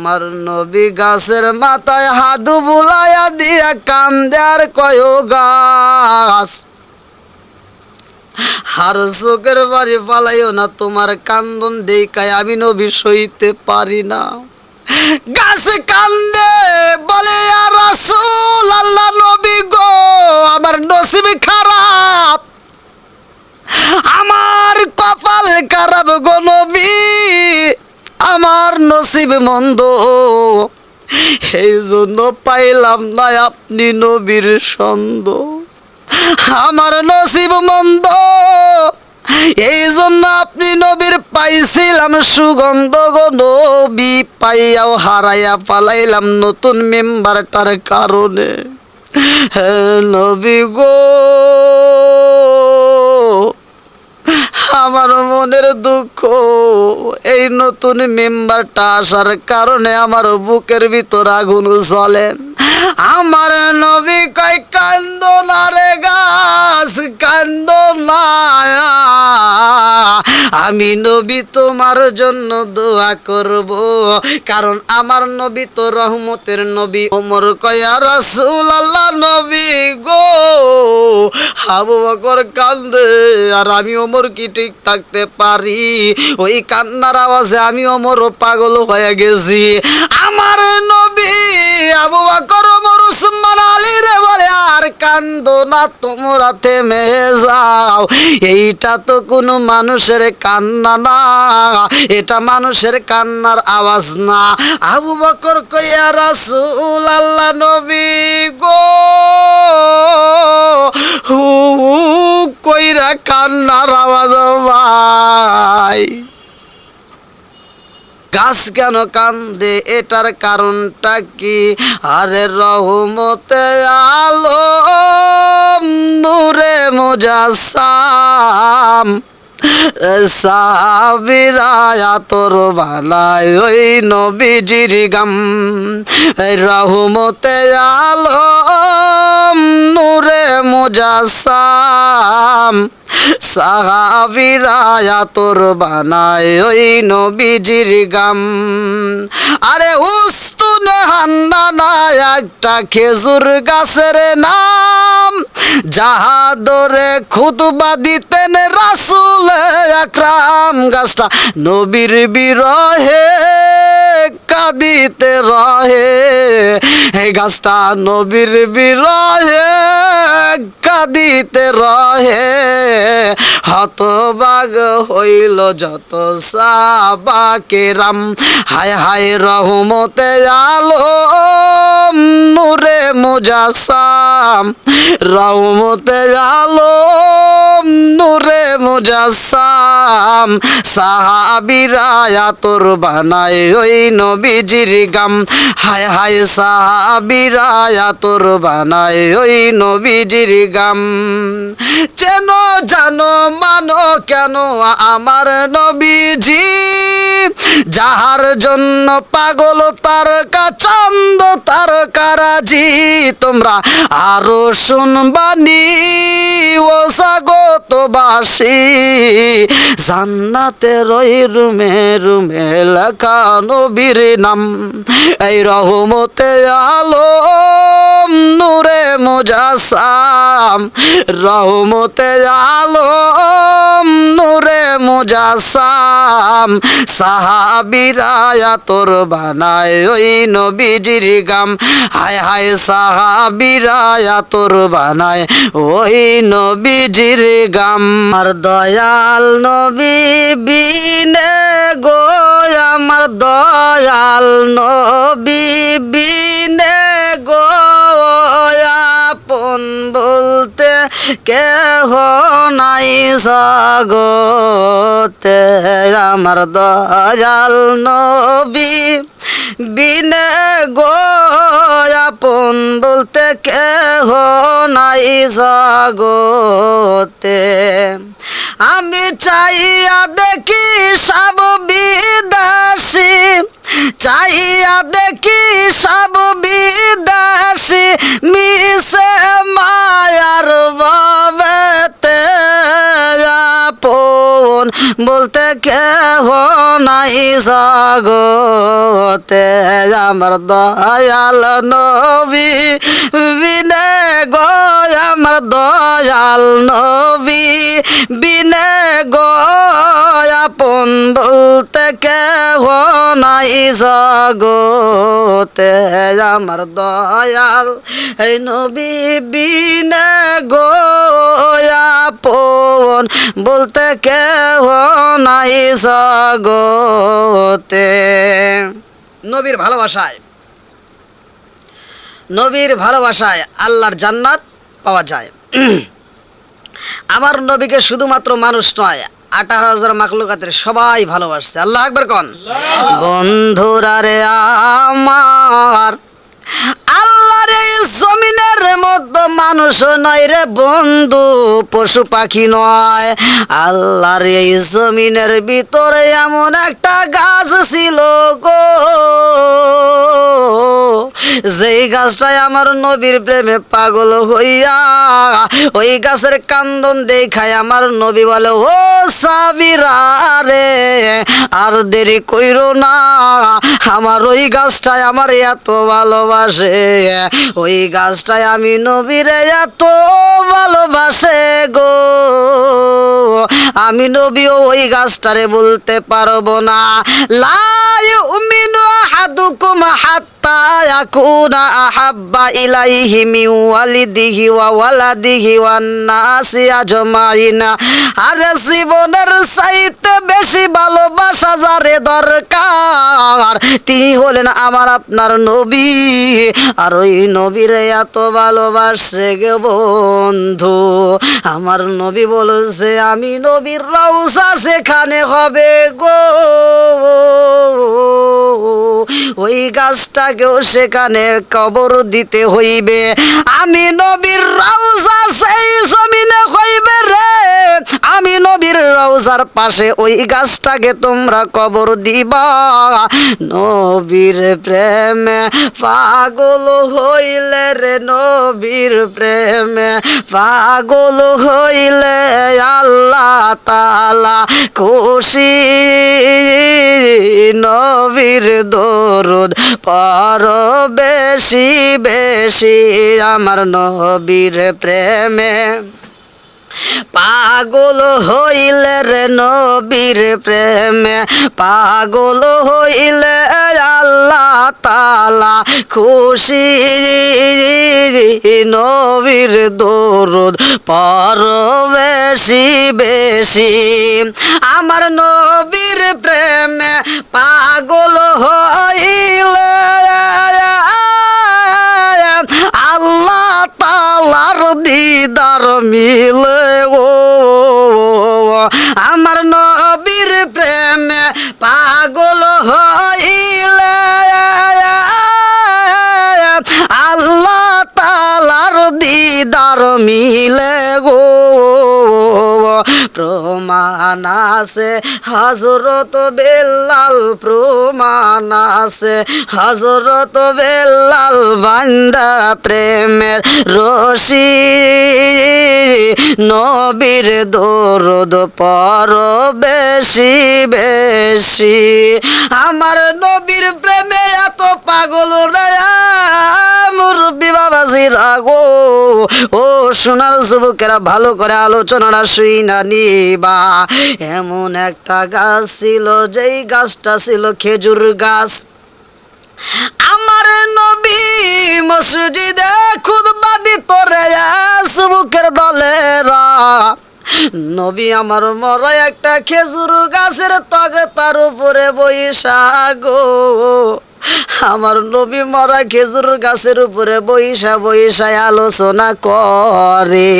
আমার নবী গাছের মাথায় হাদু বুলাইয়া দিয়া কান্দে আর কয় গাছ হার চোখের বাড়ি পালাইও না, তোমার কান্দন দেখায় আমি নবী সইতে পারি না। গাছ কান্দে বলে ইয়া রাসূল আল্লাহ নবী গো, আমার নসিব খারাপ, আমার কপাল খারাপ গো নবী, আমার নসিব মন্দ, এই জন্য পাইলাম না আপনি নবীর ছন্দ। আমার নসিব মন্দ, এই জন্য আপনি নবীর পাইছিলাম সুগন্ধ গো নবী, পাইয়াও হারাইয়া পালাইলাম নতুন মেম্বারটার কারণে। হে নবী গো, আমার মনের দুঃখ, এই নতুন মেম্বারটা আসার কারণে আমার বুকের ভিতর আগুন জ্বলে। আমার নবী কয় কান্দো না রে গাছ, কান্দো না, আমি নবী তোমার জন্য দোয়া করব, কারণ আমার নবী তো রহমতের নবী। ওমর কয় ইয়া রাসূল আল্লাহ নবী গো, আবু বকর কান্দে আর আমি ওমর কি ঠিক থাকতে পারি? ওই কান্নার আওয়াজে আমি ওমরও পাগল হয়ে গেছি। আমার নবী আবু বকর ওমর উসমান আলী রে বলে আর কান্দো না, তোমরা থেমে যাও, এইটা তো কোনো মানুষের কান্না না, এটা মানুষের কান্নার আওয়াজ না। আবু বকর কয় ইয়া রাসূল আল্লাহ নবী গো, হু কইরা কান্নার আওয়াজ ভাই। গাছ কেন কান্দে এটার কারণটা কি? আরে রহমতে আলম নূরে মুজাসসাম সাবিরা তোর ভালাই ওই নবীজির গাম। রহমতে আলম নূরে মুজাসসাম সাহাবীরা তোর বানায় ওই নবীজির গাম। আরে উস্তুনে হান্নানা একটা খেজুর গাছের নাম, যাহা ধরে খুতবা দিতেন রাসূল আকরাম। গাছটা নবীর বিরহে কাঁদিতে রহে, এই গাছটা নবীর বিরহে কাঁদিতে রহে। হতবাগ হইল যত সাহাবা কেরাম, হায় হায় রহমতে আলম নূরে মুজাসসাম, রহমতে আলম নূরে মুজাসসাম সাহাবীরা তোর বানায় ওই নবীজির গাম। হায় হায় সাহাবীরা তোর বানায় ওই নবীজির গাম। চেন জানো মানো কেন আমার নবীজি, যাহার জন্য পাগল তারকা চন্দ তারকারাজি। তোমরা আরো শুনবানি ও জগতবাসী, জান্নাতের ওই রুমে রুমে লেখা নবীর নাম। এই রহমতে আলম নূরে মুজাসসাম, রহমতে আলম নূরে মুজাসসাম সাহাবীরা তোর বানায় ওই নবীজির গাম। হায় হায় সাহাবীরা তোর বানায় ওই নবীজির গাম। আমার দয়াল নবী বিনে গো, আমার দয়াল নবী বিনে গো, আপন বলতে কেহ নাই জগতে। আমার দয়াল নবী বিনে গো, আপন বলতে কেহ নাই জগতে। আমি চাইয়া দেখি সব বিদেশি, চাইয়া দেখি সব বিদেশি, মিশে মায়ার ভাবেতে, আপন বলতে কেহ নাই জগতে আমার দয়াল নবী বিনে গো আমার দয়াল নবী বিনে গো আপন বলতে কেহ নাই জগতে আমার দয়াল এই নবী বিনে গো আপন বলতে কেহ নাই জগতে। নবীর ভালোবাসায় আল্লাহর জান্নাত পাওয়া যায়। আমার নবীকে শুধুমাত্র মানুষ নয়, 18,000 মাখলুকাতের সবাই ভালোবাসছে। আল্লাহু আকবার কোন। বন্ধুরা রে আমার আল্লাহর এই জমিনের মধ্যে মানুষ নয় রে বন্ধু, পশু পাখি নয়। আল্লাহর এই জমিনের ভিতরে এমন একটা গাছ ছিল গো, যেই গাছটায় আমার নবীর প্রেমে পাগল হইয়া ওই গাছের কান্দন দেখায় আমার নবী বলে, ও সাবিরা রে আর দেরি কইরো না, আমার ওই গাছটায় আমার এত ভালোবাসে, ওই গাছটায় আমি নবীরে এত ভালোবাসে গো, আমি নবীও ওই গাছটারে বলতে পারবো না। লা ইউমিনু আহাদুকুম হাত্তা ইয়াকুনা আহাব্বা ইলাইহি মিন ওয়ালিদিহি ওয়া ওয়ালাদিহি ওয়ান নাসি আজমাইনা। আরে জীবনের চাইতে বেশি ভালোবাসা যারে দরকার তিনি হলেন আমার আপনার নবী। আর ওই নবীরে এত ভালোবাসে গে বন্ধু, আমার নবী বলেছে আমি নবীর রওজা সেখানে হবে গো, ওই গাছটাকেও সেখানে কবর দিতে হইবে। আমি নবীর রওজা সেই জমিনে হইবে রে, আমি নবীর রওজার পাশে ওই গাছটাকে তোমরা কবর দিবা। নবীর প্রেমে পাগল হইলে রে, নবীর প্রেমে পাগল হইলে আল্লাহ তাআলা খুশি। নবীর দরুদ পড় বেশি বেশি, আমার নবীর প্রেমে পাগল হইলে রে, নবীর প্রেমে পাগল হইলে আল্লাহ তাআলা খুশি। নবীর দরুদ পড় বেশি বেশি, আমার নবীর প্রেমে পাগল হইলে আল্লাহ তাআলার দিদার মিলে ও, আমার নবীর প্রেমে পাগল হইলে আল্লাহ তাআলার দিদার মিলে গো। প্রমাণ আছে হযরত বেলাল, প্রমাণ আছে হযরত বেলাল বান্দা প্রেমের রশি। নবীর দরুদ পড় বেশি বেশি, আমার নবীর প্রেমে এত পাগল রে মুরব্বি বাবাজিরা গো, ও সোনার যুবকেরা ভালো করে আলোচনাটা শুইনা নিবা। এমন একটা গাছ ছিল, যেই গাছটা ছিল খেজুর গাছ। আমার নবী মসজিদে খুতবা দিত রে যুবকের দলেরা, নবী আমার মরা একটা খেজুর গাছের তগে তার উপরে বইসা গো, আমার নবী মরা খেজুর গাছের উপরে বইসা বইসা আলোচনা করে।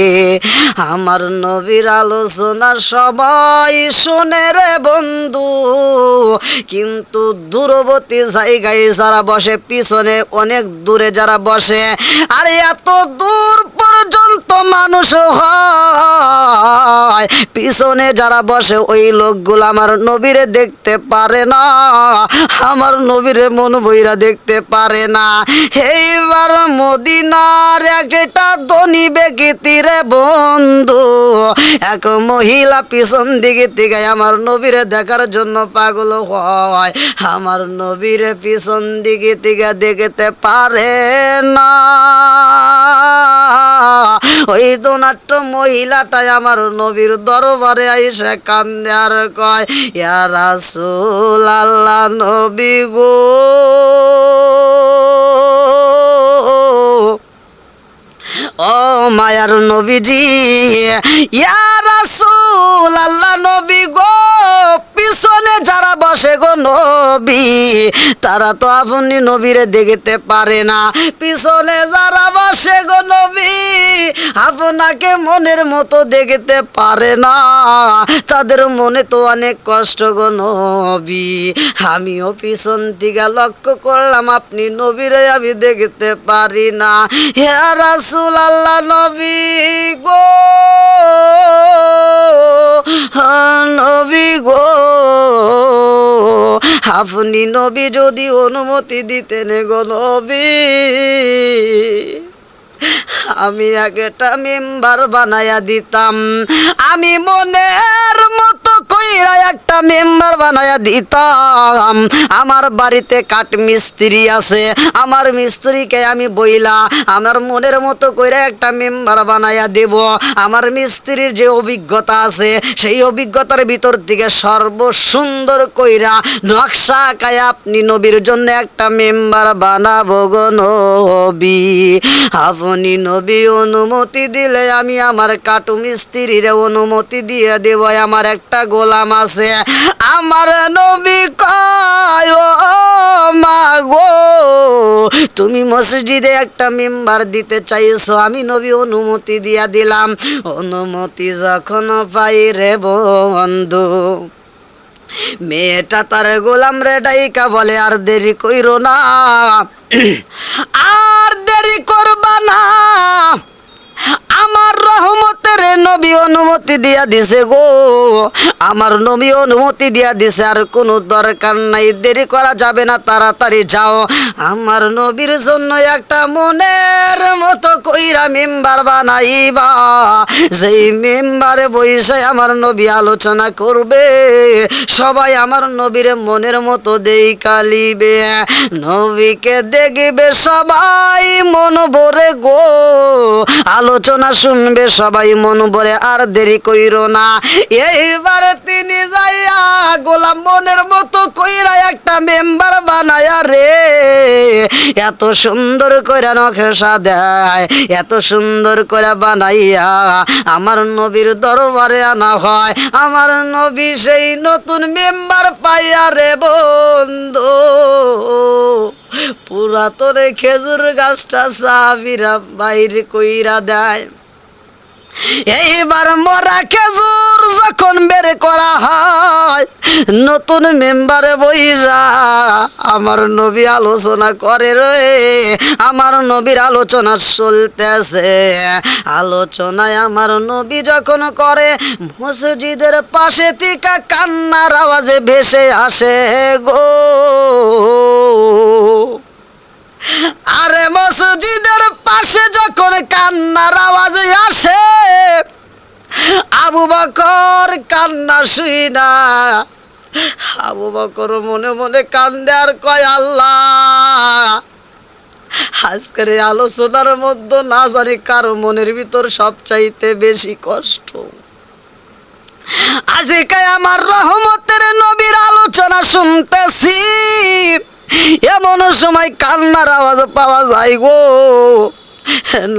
আমার নবীর আলোচনার সবাই শুনে রে বন্ধু, কিন্তু দূরবর্তী জায়গায় যারা বসে, পিছনে অনেক দূরে যারা বসে, আর এত দূর পর্যন্ত মানুষ হয়, পিছনে যারা বসে ওই লোকগুলো আমার নবীরে দেখতে পারে না। আমার নবীরে মন বইরা মহিলা দেখতে পারে না। এইবার মদিনার একটা ধনী ব্যক্তি রে বন্ধু, এক মহিলা পিছন দিকে থেকে আমার নবীরে দেখার জন্য পাগল হয়। আমার নবীরে পিছন দিকে থেকে দেখতে পারে না। ওই দোনাট্য মহিলাটাই আমার নবীর দরবারে আইসে কান্দে আর কয়, ইয়া রাসূলুল্লাহ, নবী গো, ও মায়ার নবীজি, ইয়া রাসূলুল্লাহ, নবী গো, পিছনে যারা বসে গো নবী, তারা তো আপনি নবীরে দেখতে পারে না। পিছনে যারা বসে গো নবী, আপনাকে মনের মতো দেখতে পারে না। তাদের মনে তো অনেক কষ্ট গো নবী। আমিও পিছন থেকে লক্ষ্য করলাম আপনি নবীরে আমি দেখতে পারি না। হে রাসূলুল্লাহ, নবী গো, নবী গো, আপনি নবী যদি অনুমতি দিতেন গো নবী, আমি একটা মেম্বার বানায়া দিতাম। আমি মনের মতো কইরা একটা মেম্বার বানায়া দিতাম। আমার বাড়িতে কাঠ মিস্ত্রি আছে, আমার মিস্ত্রিকে আমি বইলা আমার মনের মতো কইরা একটা মেম্বার বানায়া দেব। আমার মিস্ত্রির যে অভিজ্ঞতা আছে, সেই অভিজ্ঞতার ভিতর থেকে সর্বসুন্দর কইরা নকশা আঁকায় আপনি নবীর জন্য একটা মেম্বার বানাবো গো নবী। আপনি নবী অনুমতি দিলে আমি আমার কাটু মিস্ত্রির অনুমতি দিয়ে দেব। আমার একটা গোলাম আছে, আমার নবী কয়, ও মা গো, তুমি মসজিদে একটা মেম্বার দিতে চাইছো, আমি নবী অনুমতি দিয়া দিলাম। অনুমতি যখন পাই রে বন্ধু, মেয়েটা তার গোলাম রে ডাইকা বলে, আর দেরি কইরো না, আর দেরি করবা না, আমার রহমতের নবী অনুমতি দিয়া দিছে গো, আমার নবী অনুমতি দিয়া দিছে, আর কোনো দরকার নাই, দেরি করা যাবে না, তাড়াতাড়ি যাও। আমার নবীর জন্য একটা মনের মতো কইরা মেম্বার বানাইবা, যেই মেম্বারে বসে আমার নবী আলোচনা করবে, সবাই আমার নবীর মনের মতো দেইকা লিবে, নবীকে দেখবে সবাই মন ভরে গো, আলোচনা শুনবে সবাই মন ভরে, আর দেরি কইরো না। এইবারে তিনি যাইয়া গোলাম মনের মতো কইরা একটা মেম্বার বানায়া রে, এত সুন্দর কইরা নকশা দেয়, এত সুন্দর কইরা বানাইয়া আমার নবীর দরবারে আনা হয়। আমার নবী সেই নতুন মেম্বার পাইয়া রে বন্ধু, পুরাতনে খেজুর গাছটা সাহাবীরা বাইরে কইরা দেয়। এইবার মরা খেজুর যখন বের করা হয়, নতুন মেম্বারে বইরা আমার নবী আলোচনা করে রে, আমার নবীর আলোচনা চলতেছে। আলোচনায় আমার নবী যখন করে, মসজিদের পাশে থেকে কান্নার আওয়াজে ভেসে আসে গো, আরে মসজিদের পাশে যখন কান্নার আওয়াজ আসে, আবু বকর কান্না শুই না, আবু বকর মনে মনে কান্দে আর কয়, আল্লাহ, আজকের আলোচনার মধ্যে না জানি কারো মনের ভিতর সবচাইতে বেশি কষ্ট। আজকে আমার রহমতের নবীর আলোচনা শুনতেছি, এমন সময় কান্নার আওয়াজ পাওয়া যায় গো,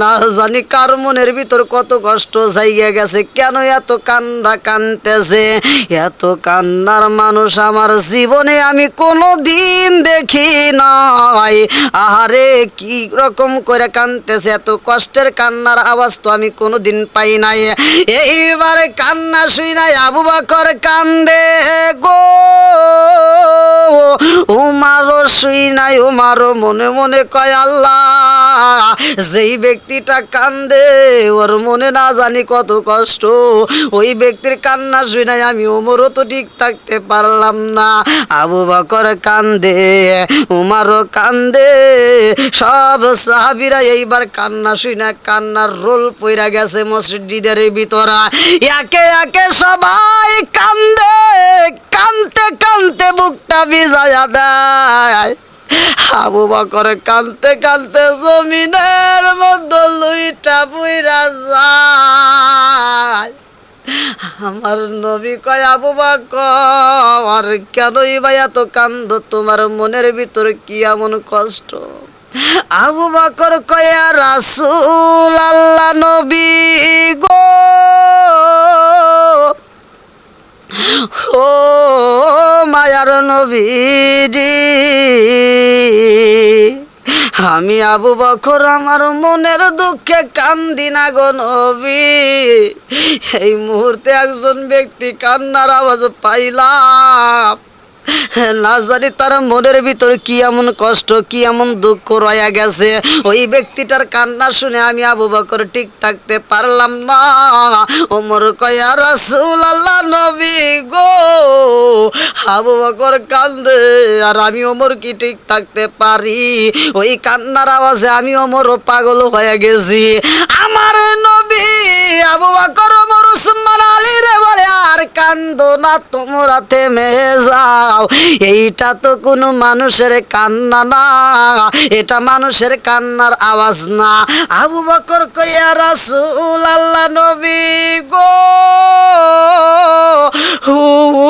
না জানি কার মনের ভিতর কত কষ্ট জায়গা গেছে, কেন এত কান্না কানতেছে। এত কান্নার মানুষ আমার জীবনে আমি কোনো দিন দেখি নাই। আহারে কি রকম করে কানতেছে, এত কষ্টের কান্নার আওয়াজ তো আমি কোনো দিন পাই নাই। এইবারে কান্না শুই নাই আবু বকর কান্দে গো, উমারও শুই নাই, উমারও মনে মনে কয়, আল্লাহ, যেই ব্যক্তিটা কান্দে ওর মনে না জানি কত কষ্ট, ওই ব্যক্তির কান্না শুনে আমি ওমরও তো ঠিক থাকতে পারলাম না। আবু বকর কান্দে, উমারও কান্দে, সব সাহাবীরা এইবার কান্না শুনে কান্নার রোল পইরা গেছে মসজিদের ভিতরে। একে একে সবাই কান্দে, কানতে কানতে বুকটা ভিজায়া দেয়। আবু বকর কানতে কানতে জমিনের মধ্যে লুইটা পুইরা যায়। আমার নবী কয়, আবু বকর কেনই ভাই এত কান্দ, তোমার মনের ভিতরে কি এমন কষ্ট? আবু বকর কয়, ইয়া রাসূল আল্লাহ, নবী গো, ও মায়ার নবীজি, আমি আবু বকর আমার মনের দুঃখে কান্দি না গো নবী। এই মুহূর্তে একজন ব্যক্তি কান্নার আওয়াজ পাইলাম, না জানি তার মনের ভিতরে কি এমন কষ্ট, কি এমন দুঃখ রয়ে গেছে। ওই ব্যক্তিটার কান্না শুনে আমি আবু বকর ঠিক থাকতে পারলাম না। ওমর কয়, ইয়া রাসূলুল্লাহ, নবী গো, আবু বকর কান্দে আর আমি ওমর কি ঠিক থাকতে পারি? ওই কান্নার আওয়াজে আমি ওমরও পাগল হয়ে গেছি। আমার নবী আবু বকর, ওমর, উসমান, আলী রে বলে, আর কান্দো না, তোমরা থেমে যাও। এইটা তো কোনো মানুষের কান্না না, এটা মানুষের কান্নার আওয়াজ না। আবু বকর কয়, ইয়া রাসূলুল্লাহ, নবী গো, হু হু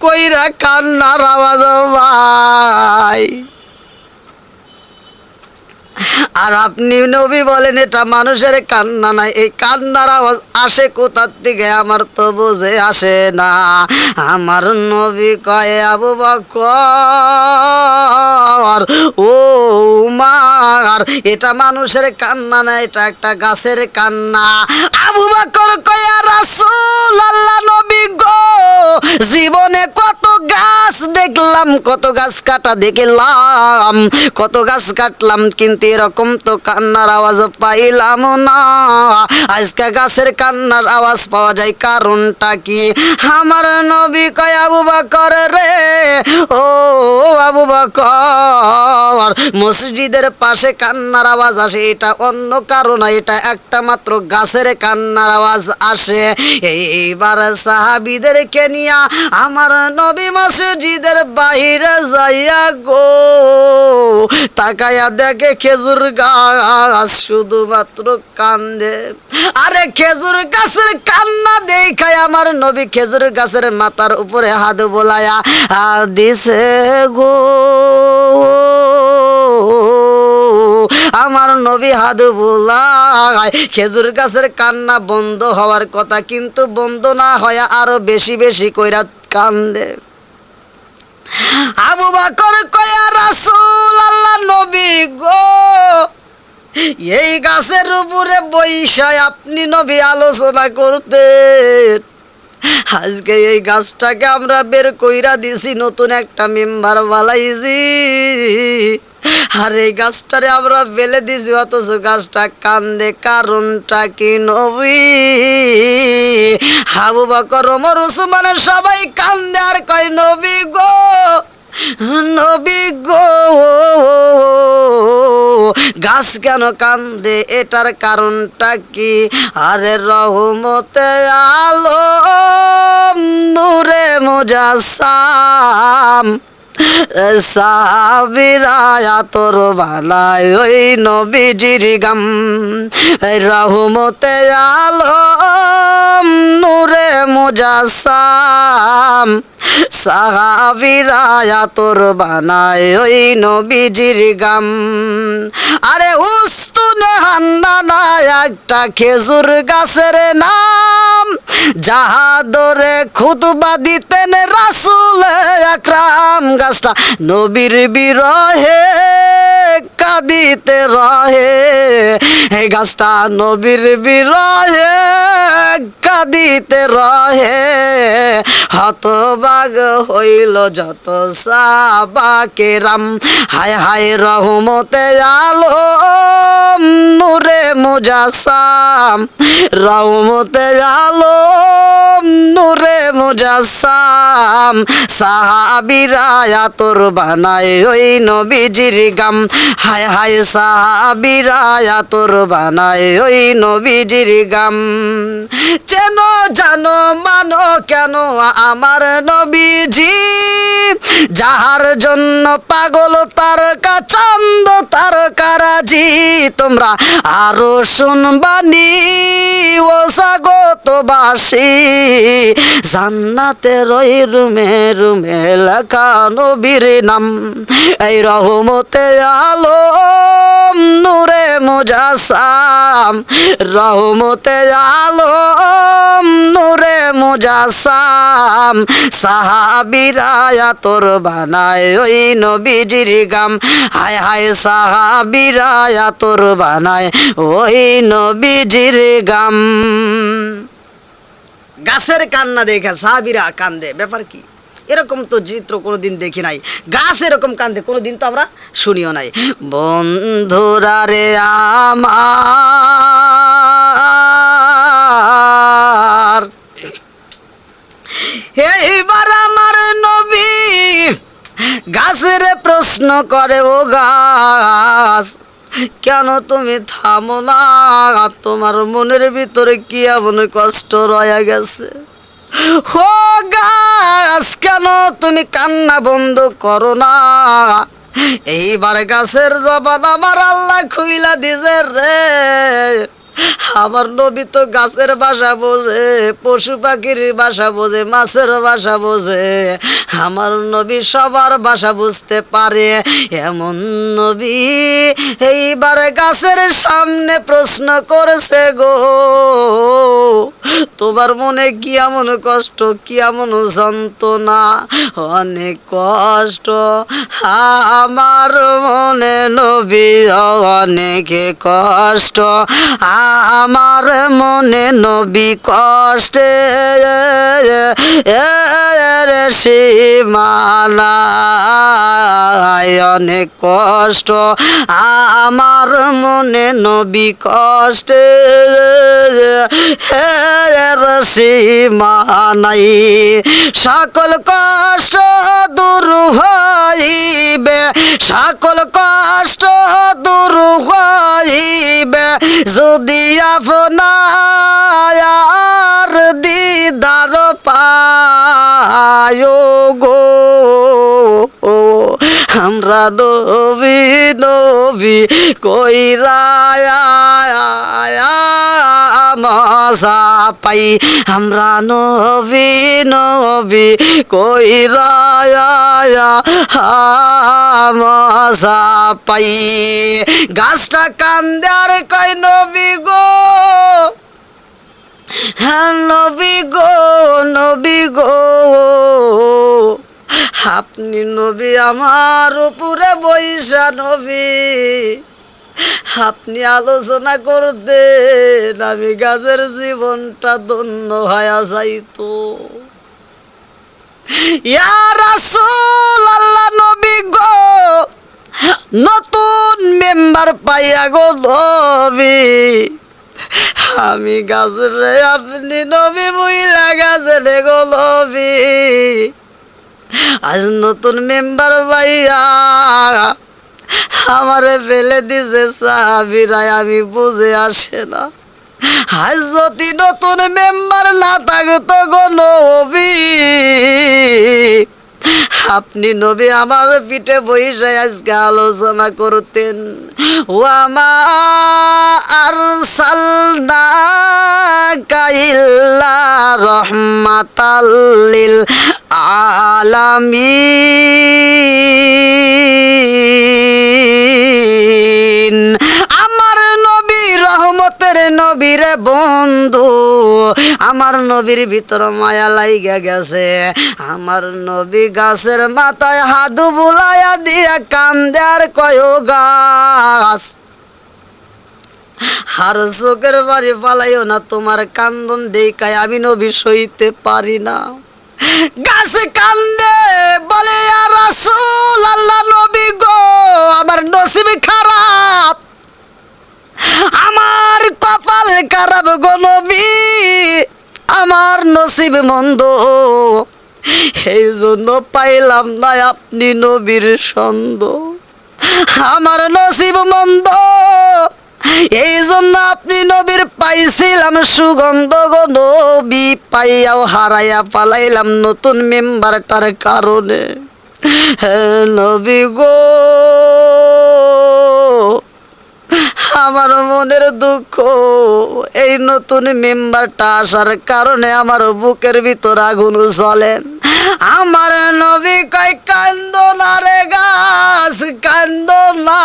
কইরা কান্নার আওয়াজ ভাই। আর আপনি নবী বলেন এটা মানুষের কান্না না, এই কান্নার আওয়াজ আসে কোথার থেকে আমার তো বুঝে আসে না। আমার নবী কয়, আবু বকর, ও উমার, এটা মানুষের কান্না না, এটা একটা গাছের কান্না। আবু বকর কয়, ইয়া রাসূলুল্লাহ, নবী গো, জীবনে কত গাছ দেখলাম, কত গাছ কাটা দেখলাম, কত গাছ কাটলাম, কিন্তু এরকম তো কান্নার আওয়াজ পাইলাম না। আজকে গাছের কান্নার আওয়াজ পাওয়া যায়, কারণটা কি? আমার নবী কয়, আবু বকর রে, ও আবু বকর, মসজিদের পাশে কান্নার আওয়াজ আসে, এটা অন্য কারণ, এটা একটা মাত্র গাছের কান্নার আওয়াজ আসে। এইবার সাহাবীদেরকে নিয়া আমার নবী মসজিদের বাহিরে যাইয়া গো তাকায়া দেখে খেজুর গাছ শুধুমাত্র কান্দে। আরে খেজুর গাছের কান্না দেখায় আমার নবী খেজুর গাছের মাথার উপরে হাত বোলায়া দিছে গো। আমার নবী হাত বোলায়, খেজুর গাছের কান্না বন্ধ হওয়ার কথা, কিন্তু বন্ধ না হয় আরো বেশি বেশি কইরা কান্দে। আবু বকর কয়, ইয়া রাসূলুল্লাহ, নবী গো, এই গাছের উপরে বইসা আপনি নবী আলোচনা করতেন, আজকে এই গাছটাকে আমরা বের কইরা দিছি, নতুন একটা মেম্বার বালাইছি, আর এই গাছটারে আমরা ফেলে দিছি, অথচ গাছটা কান্দে, কারণটা কি নবী? আবু বকর, ওমর, উসমান সবাই কান্দে আর কয়, নবী গো, নবী গো, গাছ কেন কান্দে, এটার কারণটা কি? আরে রহমতে আলম নূরে মুজাসসাম সাবিরা তোর বালায় ওই নবীজির গাম, রহমতে আলম নূরে মুজাসসাম সাহাবীরা তোর বানায় ওই নবীজির গাম। আরে উস্তুনে হান্নানা একটা খেজুর গাছের নাম, যাহা ধরে খুতবা দিতেন রাসূল আকরাম, গাছটা নবীর বিরহে কাঁদিতে রহে, এই গাছটা নবীর বিরহে কাঁদিতে রহে। হতবাগ হইল যত সাহাবা কেরাম, হায় হায় রহমতে আলম নূরে মুজাসসাম, রহমতে আলম নূরে মুজাসসাম। সাহাবীরা আতর বানায় ওই নবীজির গাম, হায় হায় সাহাবীরা আতর বানায় ওই নবীজির গাম। চেন জানো মানো কেন আমার নবীজি, যাহার জন্য পাগল তারকা চন্দ তারকারাজি। তোমরা আরো শুনবানি ও স্বাগতবাসী, জান্নাতের ওই রুমে রুমে লেখা নবীর নাম। এই রহমতে আলম নূরে মুজাসসাম, রহমতে আলম নূরে মুজাসসাম। সাহাবীরা আতর বানায় ওই নবীজির গাম, হায় হায় সাহাবীরা আতর বানায় ওই নবীজির গাম। গাছের কান্না দেখে সাহাবীরা কান্দে, ব্যাপার কি? এরকম তো চিত্র কোনোদিন দেখি নাই। গাছ এরকম কান্দে কোনোদিন তো আমরা শুনিও নাই। বন্ধুরা রে আমার, এইবার আমার নবী গাছের প্রশ্ন করে, ও গাছ কেন তুমি থামো না? তোমার মনের ভিতরে কি এমন কষ্ট রয়ে গেছে? ও গাছ কেন তুমি কান্না বন্ধ করো না? এইবার গাছের জবান আমার আল্লাহ খুইলা দিছে রে। আমার নবী তো গাছের ভাষা বোঝে, পশু পাখির ভাষা বোঝে, মাছের ভাষা বোঝে। আমার নবী সবার ভাষা বুঝতে পারে এমন নবী এইবার গাছের সামনে প্রশ্ন করেছে, গো তোমার মনে কি এমন কষ্ট, কি এমন যন্ত্রণা? অনেক কষ্ট আমার মনে নবী, অনেক কষ্ট আমার মনে নবী, কষ্টে সীমানা, অনেক কষ্ট আমার মনে নবী, কষ্টে সীমানাই। সকল কষ্ট দূর হইবে, সকল কষ্ট দূর হইবে যদি আপনার দিদার পায় গো। আমরা নবী নবী কইরা মজা পাই, আমরা নবী নবী কইরা মজা পাই। গাছটা কান্দে আর কয়, নবী গো, হ্যাঁ নবী গো, নবী গো, আপনি নবী আমার উপরে বৈশা নবী, আপনি আলোচনা করতেন আমি গাছের জীবনটা ধন্য হয়ে যাইতো। ইয়া রাসূলুল্লাহ নবী গো, নতুন মেম্বার পাইয়া গো নবী, আমি গাছের আপনি নবী মহিলা গাছের গো নবী, আজ নতুন মেম্বার পাইয়া আমারে ফেলে দিছে সাহাবীরা, আমি বুঝে আসে না। আজ যদি নতুন মেম্বার না থাকতো গো নবী, আপনি নবী আমার পিঠে বসে আজকে আলোচনা করতেন। ওয়ামা আরসালনাকা ইল্লা রাহমাতাল লিল আলামিন। আমার নবী রহমতের নবী, নবীরে বন্ধু, আমার নবীর ভিতর মায়া লাইগা গেছে। আমার নবী গাছের মাথায় হাত বুলাইয়া দিয়া কান্দে আর কয় ও গাছ, আর চোখের বাড়ি পালাইও না, তোমার কান্দন দেখায় আমি নবী সইতে পারি না। গাছ কান্দে বলে ইয়া রাসূল আল্লাহ নবী গো, আমার নসিব খারাপ, আমার কপাল খারাপ গো নবী, আমার নসিব মন্দ, এই জন্য পাইলাম না আপনি নবীর সন্দ। আমার নসিব মন্দ, এই জন্য আপনি নবীর পাইছিলাম সুগন্ধ গো নবী, পাইয়াও হারাইয়া পালাইলাম নতুন মেম্বারটার কারণে। হে নবী গো, আমার মনের দুঃখ, এই নতুন মেম্বারটা আসার কারণে আমার বুকের ভিতর আগুন জ্বলে। আমার নবী কয় কান্দো না রে গাছ, কান্দো না,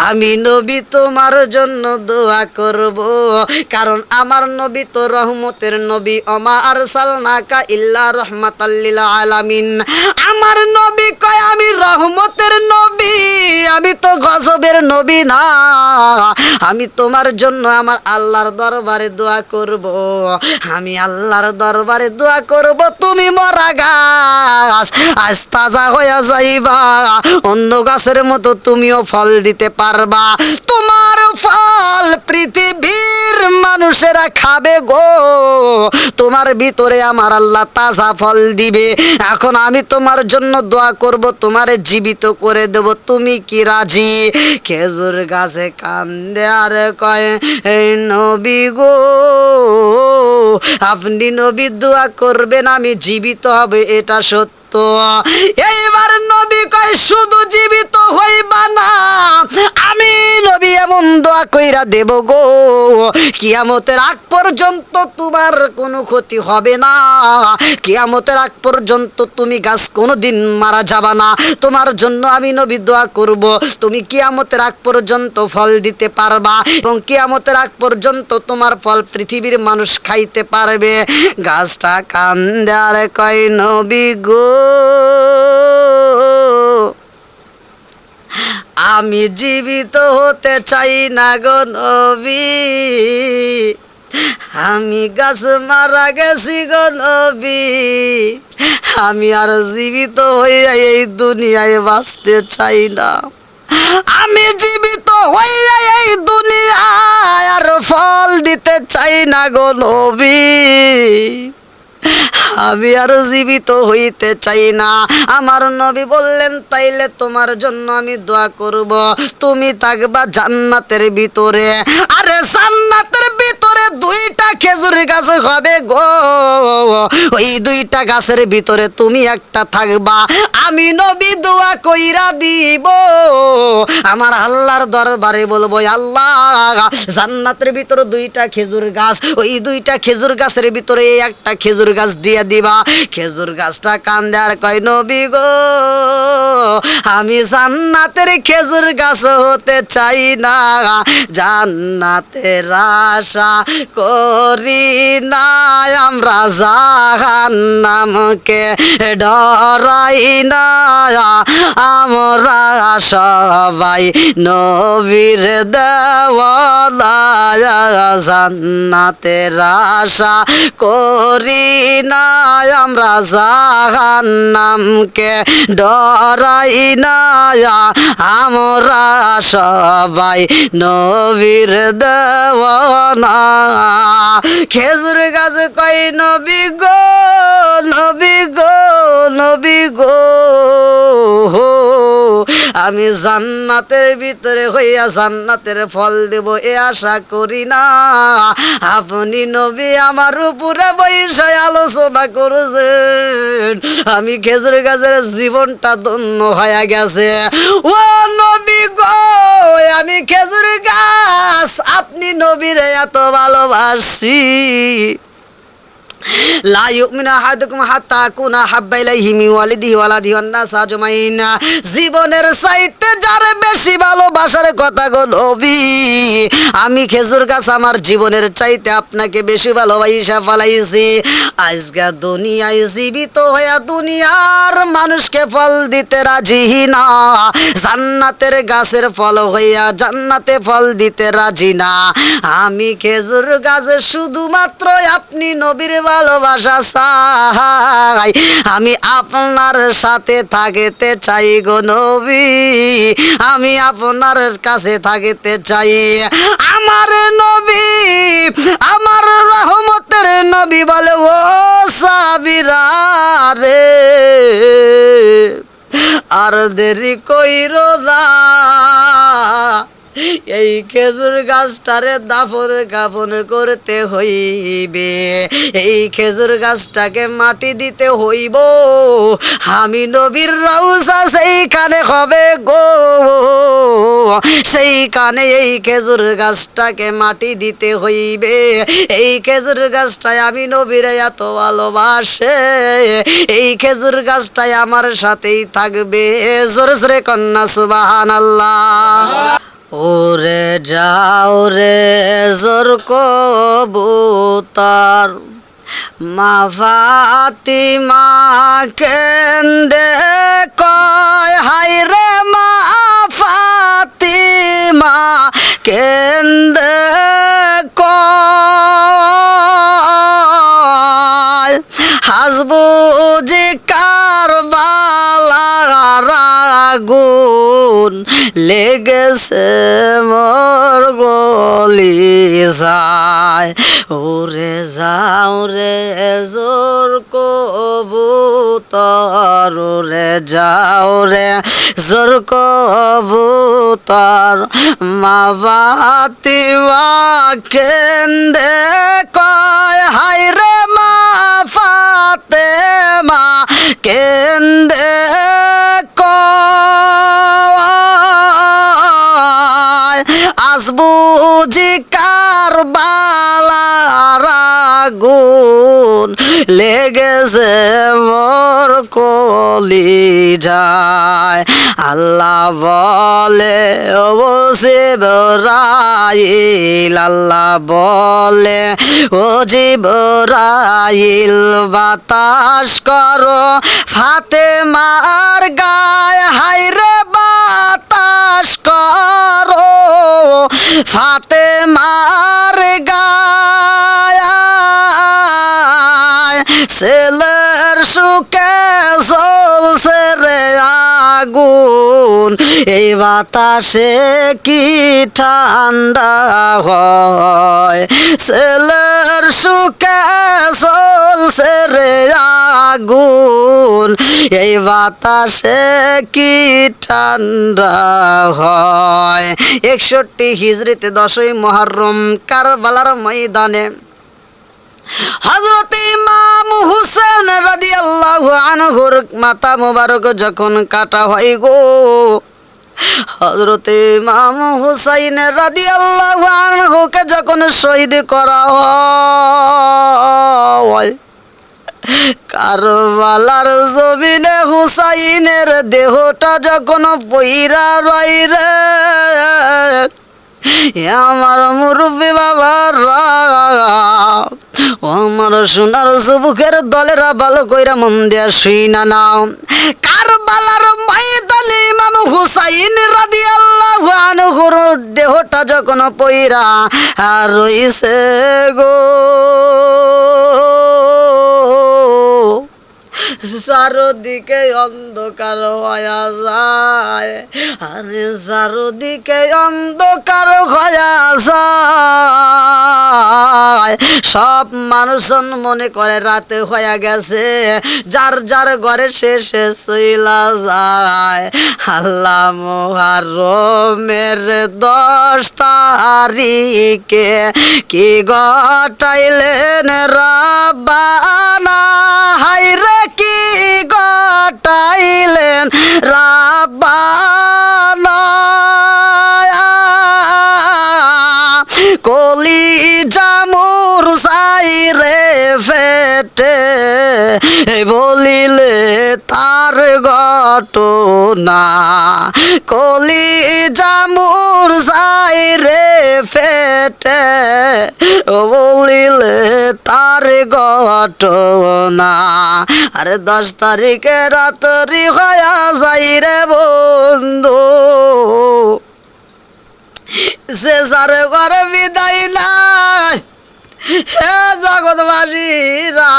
আমি নবী তোমার জন্য দোয়া করব, কারণ আমার নবী তো রহমতের নবী, ওমা আরসালনাকা ইল্লা রাহমাতাল লিল আলামিন। আমার নবী কয় আমি রহমতের নবী, আমি তো গজবের নবী না, আমি তোমার জন্য আমার আল্লাহর দরবারে দোয়া করব, আমি আল্লাহর দরবারে দোয়া করব, তুমি মরা গাছ আজ তাজা হয়ে যাইবা, অন্য গাছের মতো তুমিও ফল দিতে পারবা, তোমার ফল পৃথিবীর মানুষেরা খাবে গো, তোমার ভিতরে আমার আল্লাহ তাজা ফল দিবে। এখন আমি তোমার জন্য দোয়া করব, তোমারে জীবিত করে দেব, তুমি কি রাজি? খেজুর গাছে কান্দে আর কয় এই নবী গো, আপনি নবী দোয়া করবেন আমি জীবিত হবে এটা সত্য। এইবার নবী কয় শুধু জীবিত হইবা না, আমি নবী এমন দোয়া কইরা দেব গো, কিয়ামতের আগ পর্যন্ত তোমার কোনো ক্ষতি হবে না, কিয়ামতের আগ পর্যন্ত তুমি গাছ কোনোদিন মারা যাবা না, তোমার জন্য আমি নবী দোয়া করব, তুমি কিয়ামতের আগ পর্যন্ত ফল দিতে পারবা, এবং কিয়ামতের আগ পর্যন্ত তোমার ফল পৃথিবীর মানুষ খাইতে পারবে। গাছটা কান্দে আর কয় নবী গো, আমি জীবিত হতে চাই না গো নবী, আমি গাছ মারা গেছি গো নবী, আমি আর জীবিত হইয়া এই দুনিয়ায় বাঁচতে চাই না, আমি জীবিত হইয়া এই দুনিয়ায় আর ফল দিতে চাই না গো নবী, আমি আর জীবিত হইতে চাই না। আমার নবী বললেন তাইলে তোমার জন্য আমি দোয়া করব, তুমি থাকবা জান্নাতের ভিতরে, আরে জান্নাতের ভিতরে দুইটা খেজুর গাছ হবে গো, ওই দুইটা গাছের ভিতরে তুমি একটা থাকবা, আমি নবী দোয়া কইরা দিব, আমার আল্লাহর দরবারে বলবো আল্লাহ জান্নাতের ভিতরে দুইটা খেজুর গাছ, ওই দুইটা খেজুর গাছের ভিতরে এই একটা খেজুর গাছ দিয়ে দিবা। খেজুর গাছটা কান্দে আর কয় নবী গো, আমি জান্নাতের খেজুর গাছ হতে চাই না, জান্নাতের আশা করি না, আমরা জাহান্নামকে ডরাই না, আমরা সবাই নবীর দেওয়ানা, জান্নাতের আশা করি না, আমরা জাহান্নামকে ডরাই না, আমরা সবাই নবীর দেওয়ানা। খেজুর গাছ কই নবী গো, নবী গো, নবী গো, আমি জান্নাতের ভিতরে হইয়া জান্নাতের ফল দেব এ আশা করি না, আপনি নবী আমার উপরে বসে আলোচনা করছেন, আমি খেজুর গাছের জীবনটা ধন্য হয়ে গেছে। ও নবী গো, আমি খেজুর গাছ, আপনি নবীরে এত ভালোবাসি, লা ইউমিনু আহাদুকুম হাত্তা আকুনা হাব্বা ইলাইহি মিন ওয়ালিদিহি ওয়া ওয়ালাদিহি ওয়ান নাস আজমাইন, জীবনের চাইতে যার বেশি বেশি ভালোবাসার কথা গো নবী, আমি খেজুর গাছ আমার জীবনের চাইতে আপনাকে বেশি ভালোবাসা ফেলাইছি। আজকে দুনিয়ায় জীবিত হইয়া দুনিয়ার মানুষকে ফল দিতে রাজি না, জান্নাতের গাছের ফল হইয়া জান্নাতে ফল দিতে রাজি না। আমি খেজুর গাছে শুধুমাত্র আপনি নবীর ভালোবাসা চাই, আমি আপনার সাথে থাকিতে চাই গো নবী, আমি আপনার কাছে থাকিতে চাই। আমার নবী, আমার রহমতের নবী বলে ও সাবিরা রে, আর দেরি কইরো না, এই খেজুর গাছটারে দাফন কাফন করতে হইবে, এই খেজুর গাছটাকে মাটি দিতে হইব, আমি নবীর রওজা সেইখানে হবে গো, সেইখানে এই খেজুর গাছটাকে মাটি দিতে হইবে। এই খেজুর গাছটায় আমি নবীর এত ভালোবাসে, এই খেজুর গাছটায় আমার সাথেই থাকবে। জোরে জোরে কন্যা সুবহানাল্লাহ। ওরে যাও রে জোর কবুতর, মা ফাতিমা কেন্দে কয়, হাই রে মা ফাতিমা কেন্দে কয়, হাসবুজি কারবালার আগুন লেগেছে মোর গলি যায়। ওরে যাও রে জোর কবুতর, ওরে যাও রে জোর কবুতর, মা ফাতিমা কেন্দে কয়, হাই রে মা ফাতেমা কেন্দে কয়, আসবুজি কারবালার আগুন লেগেছে মোর কলিজায়। আল্লাহ বলে ও জিবরাইল, আল্লাহ বলে ও জিবরাইল, বাতাস করো ফাতেমার গায়, হাই রে বাতাস করো ফাতেমার গায়, ছেলের সুখে চলছে রে আগুন, এই বাতাসে কি ঠান্ডা হয়, ছেলের সুখে চলছে রে আগুন, এই বাতাসে কি ঠান্ডা হয়। 61 হিজরিতে 10ই মুহররম কারবালার ময়দানে হযরত ইমাম হুসেন রাদিয়াল্লাহু আনহুর মাথা মোবারক যখন কাটা হয় গো, হযরত ইমাম হুসাইন রাদিয়াল্লাহু আনহুকে যখন শহীদ করা হয়, কারবালার জমিনে হুসাইনের দেহটা যখন পইরা রয় রে, আমার মুরব্বী বাবারা, আমার সোনার যুবকের দলেরা ভালো কইরা মন দিয়া শুই না নাও। কারবালার ময়দানে ইমাম হুসাইন রাদিয়াল্লাহু আনহুর দেহটা যখন পইরা আর রইছে গো, চারদিকে অন্ধকার হয়ে যায়, আরে চারদিকে অন্ধকার হয়ে যায়, সব মানুষজন মনে করে রাতে হয়ে গেছে, যার যার ঘরে শেষে চইলা যায়। আল্লাহ মুহররমের 10 তারিখে কি ঘটাইলেন রাব্বানা, হাই রে কি ঘটাইলেন রাব্বানা, কলিজা মোর যাই রে ফেটে বলিলে তার ঘটনা কলি জামুর যাই রে ফেটে বলিলে তার ঘটনা আরে 10 তারিখে রাত্রি হয়া যাই রে বন্ধু সে সারে ঘরে বিদায় নাই হে জগৎবাসীরা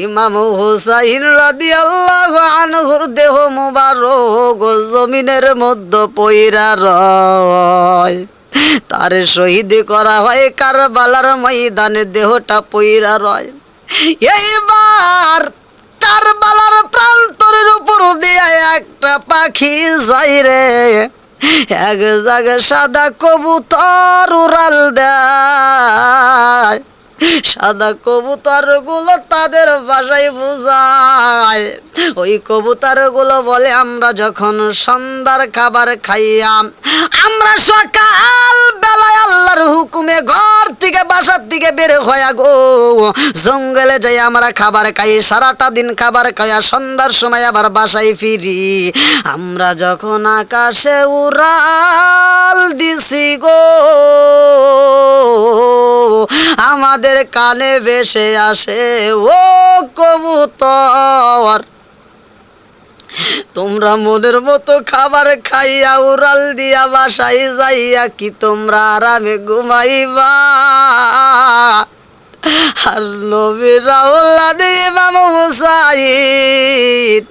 ইমাম হুসাইন রাদিয়াল্লাহু আনহুর দেহ মুবারক জমিনের মধ্যে পইরা রয় তার শহীদ করা হয় কারবালার ময়দানে দেহটা পইরা রয় এইবার কারবালার প্রান্তরের উপর দিয়ে একটা পাখি যাই রে এক জায়গায় সাদা কবুতর উড়াল দেয় সাদা কবুতর গুলো তাদের ভাষায় বুঝায় ওই কবুতর গুলো বলে আমরা যখন সন্ধ্যার খাবার খাইয়াম আমরা সকাল বেলায় আল্লাহর হুকুমে ঘর থেকে বাসার থেকে বের হইয়া গো জঙ্গলে যাই আমরা খাবার খাই সারাটা দিন খাবার খাইয়া সন্ধ্যার সময় আবার বাসায় ফিরি আমরা যখন আকাশে উড়াল দিছি গো আমাদের কানে ভেসে আসে ও কবুতর তোমরা মনের মতো খাবার খাইয়া উড়াল দিয়া বাসায় যাইয়া কি তোমরা আরামে ঘুমাইবা আর নবীর আওলাদ ইমাম হুসাইন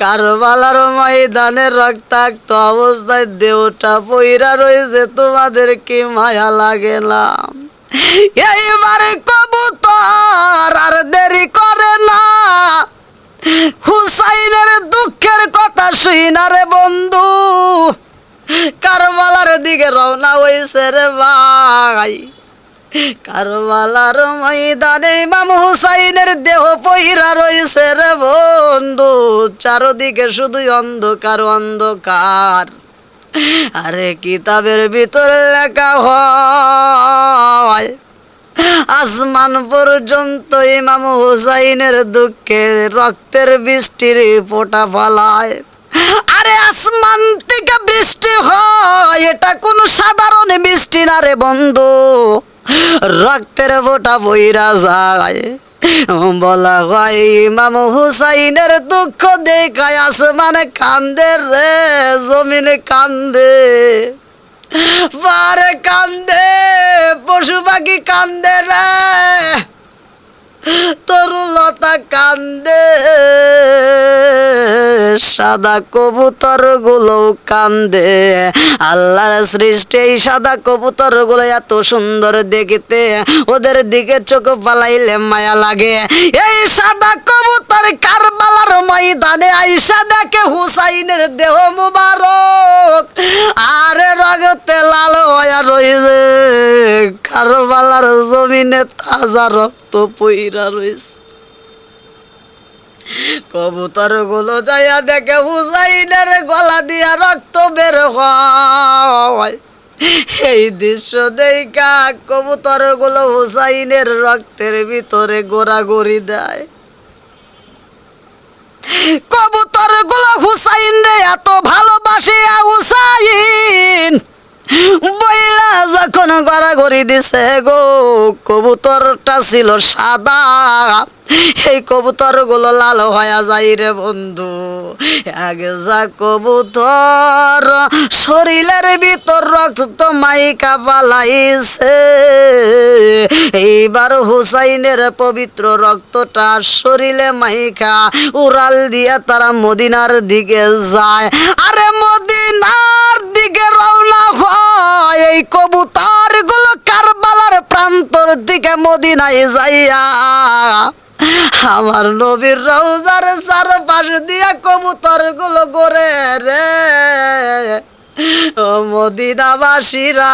কারবালার ময়দানে রক্তাক্ত অবস্থায় দেহটা পইরা রয়েছে তোমাদের কি মায়া লাগে না এইবারে কবুতর আর দেরি করে না হুসাইনের দুঃখের কথা শুইনা রে বন্ধু কারবালার দিকে রওনা হইছে রে ভাই কারবালার ময়দানে ইমাম হুসাইনের দেহ পইরা রইছে রে বন্ধু চারদিকে শুধু অন্ধকার অন্ধকার আরে কিতাবের ভিতরে লেখা হয় আসমান পর্যন্ত ইমাম হুসাইনের দুঃখে রক্তের বৃষ্টির ফোঁটা ফলায় আরে আসমান থেকে বৃষ্টি হয় এটা কোনো সাধারণ বৃষ্টি না রে বন্ধু রক্তের ফোঁটা বইরা যায় বলা হয় ইমাম হুসাইনের দুঃখ দেখায় আসমানে কান্দে রে জমিনে কান্দে পারে কান্দে পশু পাখি কান্দে রে তরুলতা কান্দে সাদা কবুতর গুলো কান্দে আল্লাহর সৃষ্টি এই সাদা কবুতর গুলো এত সুন্দর দেখতে ওদের দিকে চোখ ফালাইলে মায়া লাগে এই সাদা কবুতর কারবালার ময়দানে আইসা দেখে হুসাইনের দেহ মুবারক আরে রগতে লাল হয়ে রয়েছে কারবালার জমিনে তাজা রক্ত পইরা রয়েছে কবুতর গুলো যাইয়া দেখে হুসাইনের গলা দিয়া রক্ত বের হয় এই দৃশ্য দেখা কবুতর গুলো হুসাইনের রক্তের ভিতরে গোড়াগড়ি দেয় কবুতর গুলো হুসাইন রে এত ভালোবাসে হুসাইন বইলা যখন গড়াগড়ি দিছে গো কবুতরটা ছিল সাদা এই কবুতর গুলো লাল হয়ে যায় রে বন্ধু এক যা কবুতর শরীরের ভিতর রক্ত মাইকা পালাইছে এইবার হুসাইনের পবিত্র রক্তটা শরীরে মাইকা উড়াল দিয়া তারা মদিনার দিকে যায় আরে মদিনার দিকে রওনা হয় এই কবুতর গুলো কারবালার প্রান্তর দিকে মদিনায় যাইয়া আমার নবীর রওজার চারপাশ দিয়া কবুতর গুলো ঘুরে রে ও মদিনাবাসীরা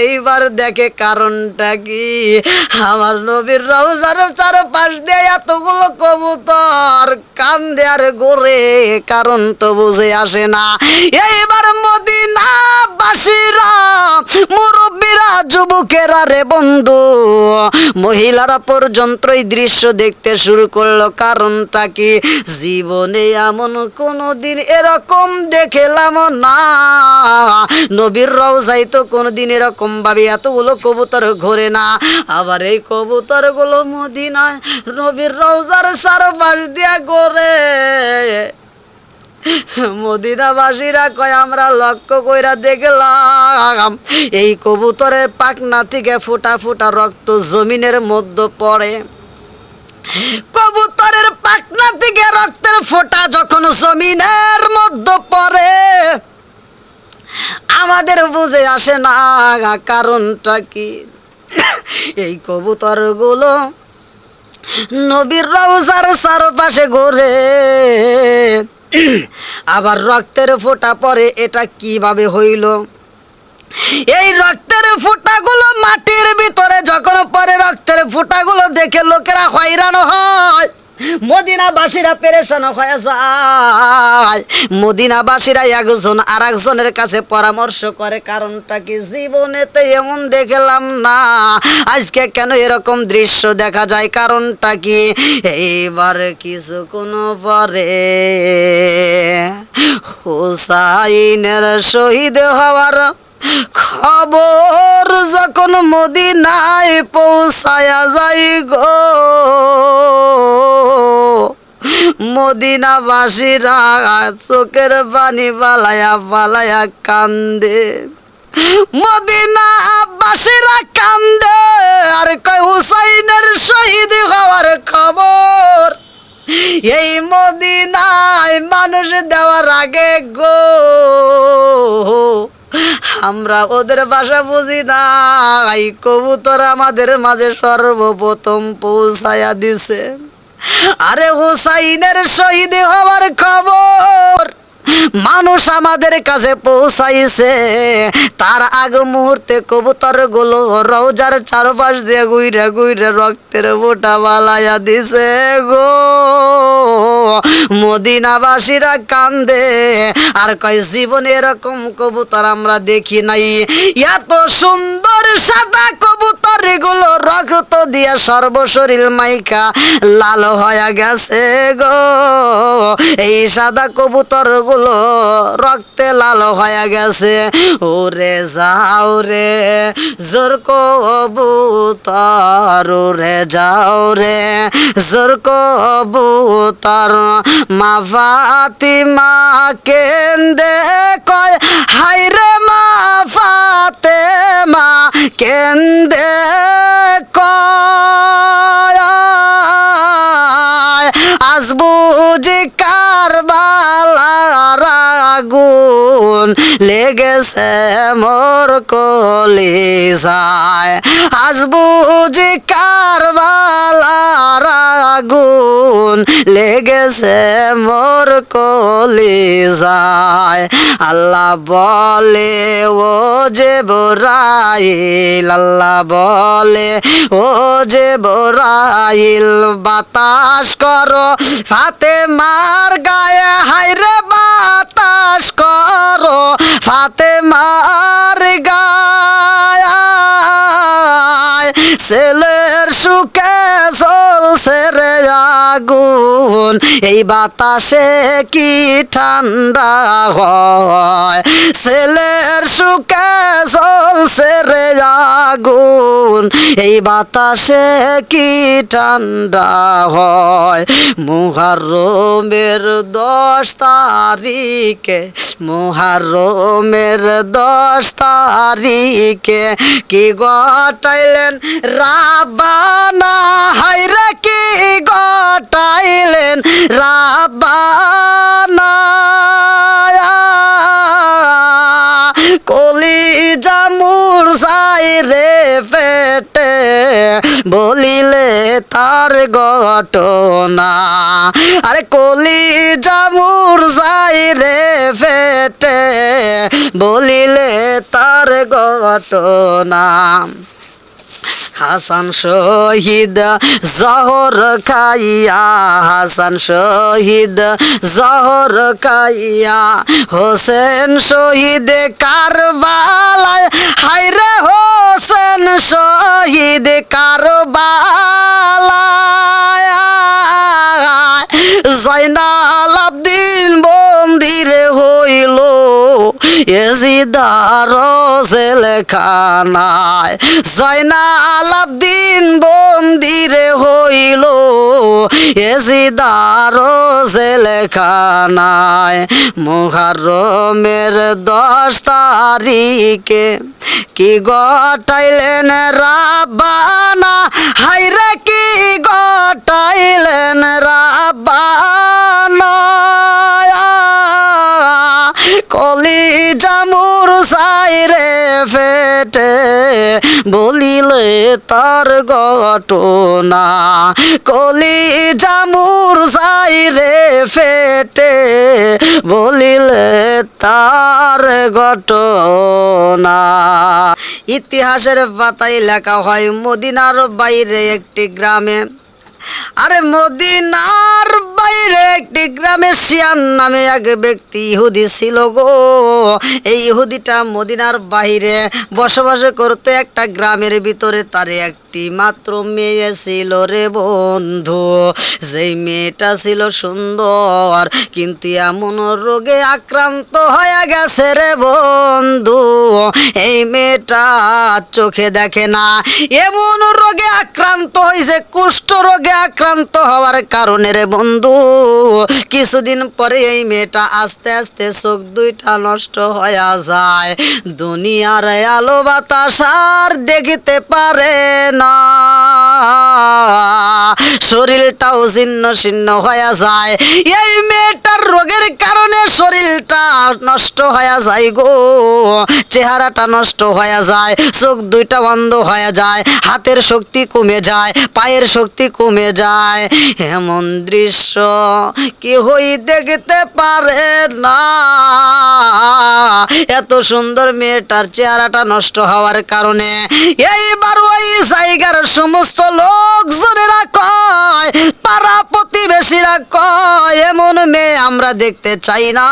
এইবার দেখে কারণটা কি আমার নবীর রওজার চারপাশ দিয়ে এতগুলো কবুতর কান্দে আর ঘুরে কারণ তো বুঝে আসে না এইবার মদিনা মদিনাবাসীরা, মুরব্বীরা, যুবকেরা রে বন্ধু, মহিলারা পর্যন্ত এই দৃশ্য দেখতে শুরু করলো। কারণটা কি? জীবনে এমন কোনোদিন এরকম দেখলাম না। নবীর রওজায় তো কোনোদিন এরকম ভাবে এতগুলো কবুতর ঘোরে না। আবার এই কবুতরগুলো মদিনায় নবীর রওজার চারপাশ দিয়া ঘোরে। মদিনাবাসীরা কয় আমরা লক্ষ্য কইরা দেখলাম এই কবুতরের পাখনা থেকে ফোঁটা ফোঁটা রক্ত জমিনের মধ্যে পড়ে। কবুতরের পাখনা থেকে রক্তের ফোঁটা যখন জমিনের মধ্যে পড়ে, আমাদের বুঝে আসে না কারণটা কি। এই কবুতরগুলো নবীর রওজার চারপাশে ঘোরে, আবার রক্তের ফোঁটা পড়ে। এটা কিভাবে হইল? এই রক্তের ফোঁটাগুলো মাটির ভিতরে যখন পরে, রক্তের ফোঁটাগুলো দেখে লোকেরা হয়রান হয়, মদিনাবাসীরা পেরেশান হয়ে যায়। মদিনাবাসীরা একজন আর একজনের কাছে পরামর্শ করে, কারণটা কি? জীবনেতে এমন দেখলাম না, আজকে কেন এরকম দৃশ্য দেখা যায়? কারণটা কি? এইবার কিছুক্ষণ পরে হুসাইনের শহীদ হওয়ার খবর যখন মদিনায় পৌঁছায়া যায় গো, মদিনাবাসীরা চোখের পানি পালায়া পালায়া কান্দে। মদিনাবাসীরা কান্দে আর কয় হুসাইনের শহীদ হওয়ার খবর এই মদিনায় মানুষ দেওয়ার আগে গো, আমরা ওদের ভাষা বুঝি না, এই কবুতর আমাদের মাঝে সর্বপ্রথম পৌঁছায়া দিছে। আরে হুসাইনের শহীদ হওয়ার খবর মানুষ আমাদের কাছে পৌঁছাইছে, তার আগ মুহূর্তে কবুতর গুলো রওজার চারপাশ দিয়ে ঘুরে ঘুরে রক্তের ফোঁটা বালাইয়া দিছে গো। মদিনাবাসীরা কান্দে আর কয় জীবনে এরকম কবুতর আমরা দেখি নাই। এত সুন্দর সাদা কবুতর এগুলো রক্ত দিয়া সর্বশরীর মাইকা লাল হয়ে গেছে গো। এই সাদা কবুতর গুলো রক্তে লাল হয়ে গেছে। ওরে যাও রে জোর কবুতর, ওরে যাও রে জোর কবুতর, মা ফাতিমা কেন্দে কয় হায়রে মা ফাতেমা কেন্দে কয় আজ বুঝি কারবালার আগুন লেগেছে মোর কলিজায়, আজ বুঝি কারবালার আগুন লেগেছে মোর কলিজায়। আল্লাহ বলে ও জিবরাইল, আল্লাহ বলে ও জিবরাইল বাতাস করো ফাতেমার গায়ে, হায়রে বাতাস করো ফাতেমার গায়ে, ছেলের সুখে জ্বলছে রে আগুন, এই বাতাসে কি ঠান্ডা হয়, ছেলের সুখে জ্বলছে রে আগুন, এই বাতাসে কি ঠান্ডা হয়। মুহররমের 10 তারিখে, মুহররমের 10 তারিখে কি ঘটাইলেন রাব্বানা, হায়রে কি ঘটাইলেন রাব্বানা, কলিজা মুরঝাই রে পেটে বলিলে তার ঘটনা, আরে কলিজা মুরঝাই রে পেটে বলিলে তার ঘটনা। হাসান শহীদ জহর খাইয়া, হাসান শহীদ জহর খাইয়া, হোসেন শহীদ কারবালায়, হায়রে হোসেন শহীদ কারবালায়। জয়নাল আবদিন বন্দিরে হইল এজিদার জেলখানায়, জয়নাল আবদিন বন্দিরে হইল এজিদার জেলখানায়। মুহররমের 10 তারিখে কি গটাইলেন রাব্বানা, হায়রে কি গটাইলেন রাব্বানা। কলিজা মোর সাইরে ফেটে বলিলে তার ঘটনা, কলিজা মোর সাইরে ফেটে বলিলে তার ঘটনা। ইতিহাসের পাতায় লেখা হয় মদিনার বাইরে একটি গ্রামে, আরে মদিনার বাইরে একটি গ্রামে শিয়ান নামে এক ব্যক্তি ইহুদি ছিল গো। এই ইহুদিটা মদিনার বাইরে বসবাস করতে একটা গ্রামের ভিতরে তার একটি মাত্র মেয়ে ছিল রে বন্ধু। যেই মেয়েটা ছিল সুন্দর, কিন্তু এমন রোগে আক্রান্ত হয়ে গেছে রে বন্ধু, এই মেয়েটা চোখে দেখে না। এমন রোগে আক্রান্ত হয়েছে, কুষ্ঠ রোগে আক্রান্ত হওয়ার কারণে রে বন্ধু কিছুদিন পরে এই মেয়েটা আস্তে আস্তে চোখ দুইটা নষ্ট হয়ে যায়। দুনিয়ার আলো বাতাস আর দেখতে পারে না, শরীরটাও ছিন্ন ছিন্ন হয়ে যায়। এই মেয়েটার রোগের কারণে শরীরটা নষ্ট হয়ে যায় গো, চেহারাটা নষ্ট হয়ে যায়, চোখ দুইটা বন্ধ হয়ে যায়, হাতের শক্তি কমে যায়, পায়ের শক্তি কমে যায়। এমন দৃশ্য কেহই দেখতে পারে না। এত সুন্দর মেয়েটার চেহারাটা নষ্ট হওয়ার কারণে এইবার ওই জায়গার সমস্ত লোকজনেরা কয়, পাড়া প্রতিবেশীরা কয়, এমন মেয়ে আমরা দেখতে চাই না।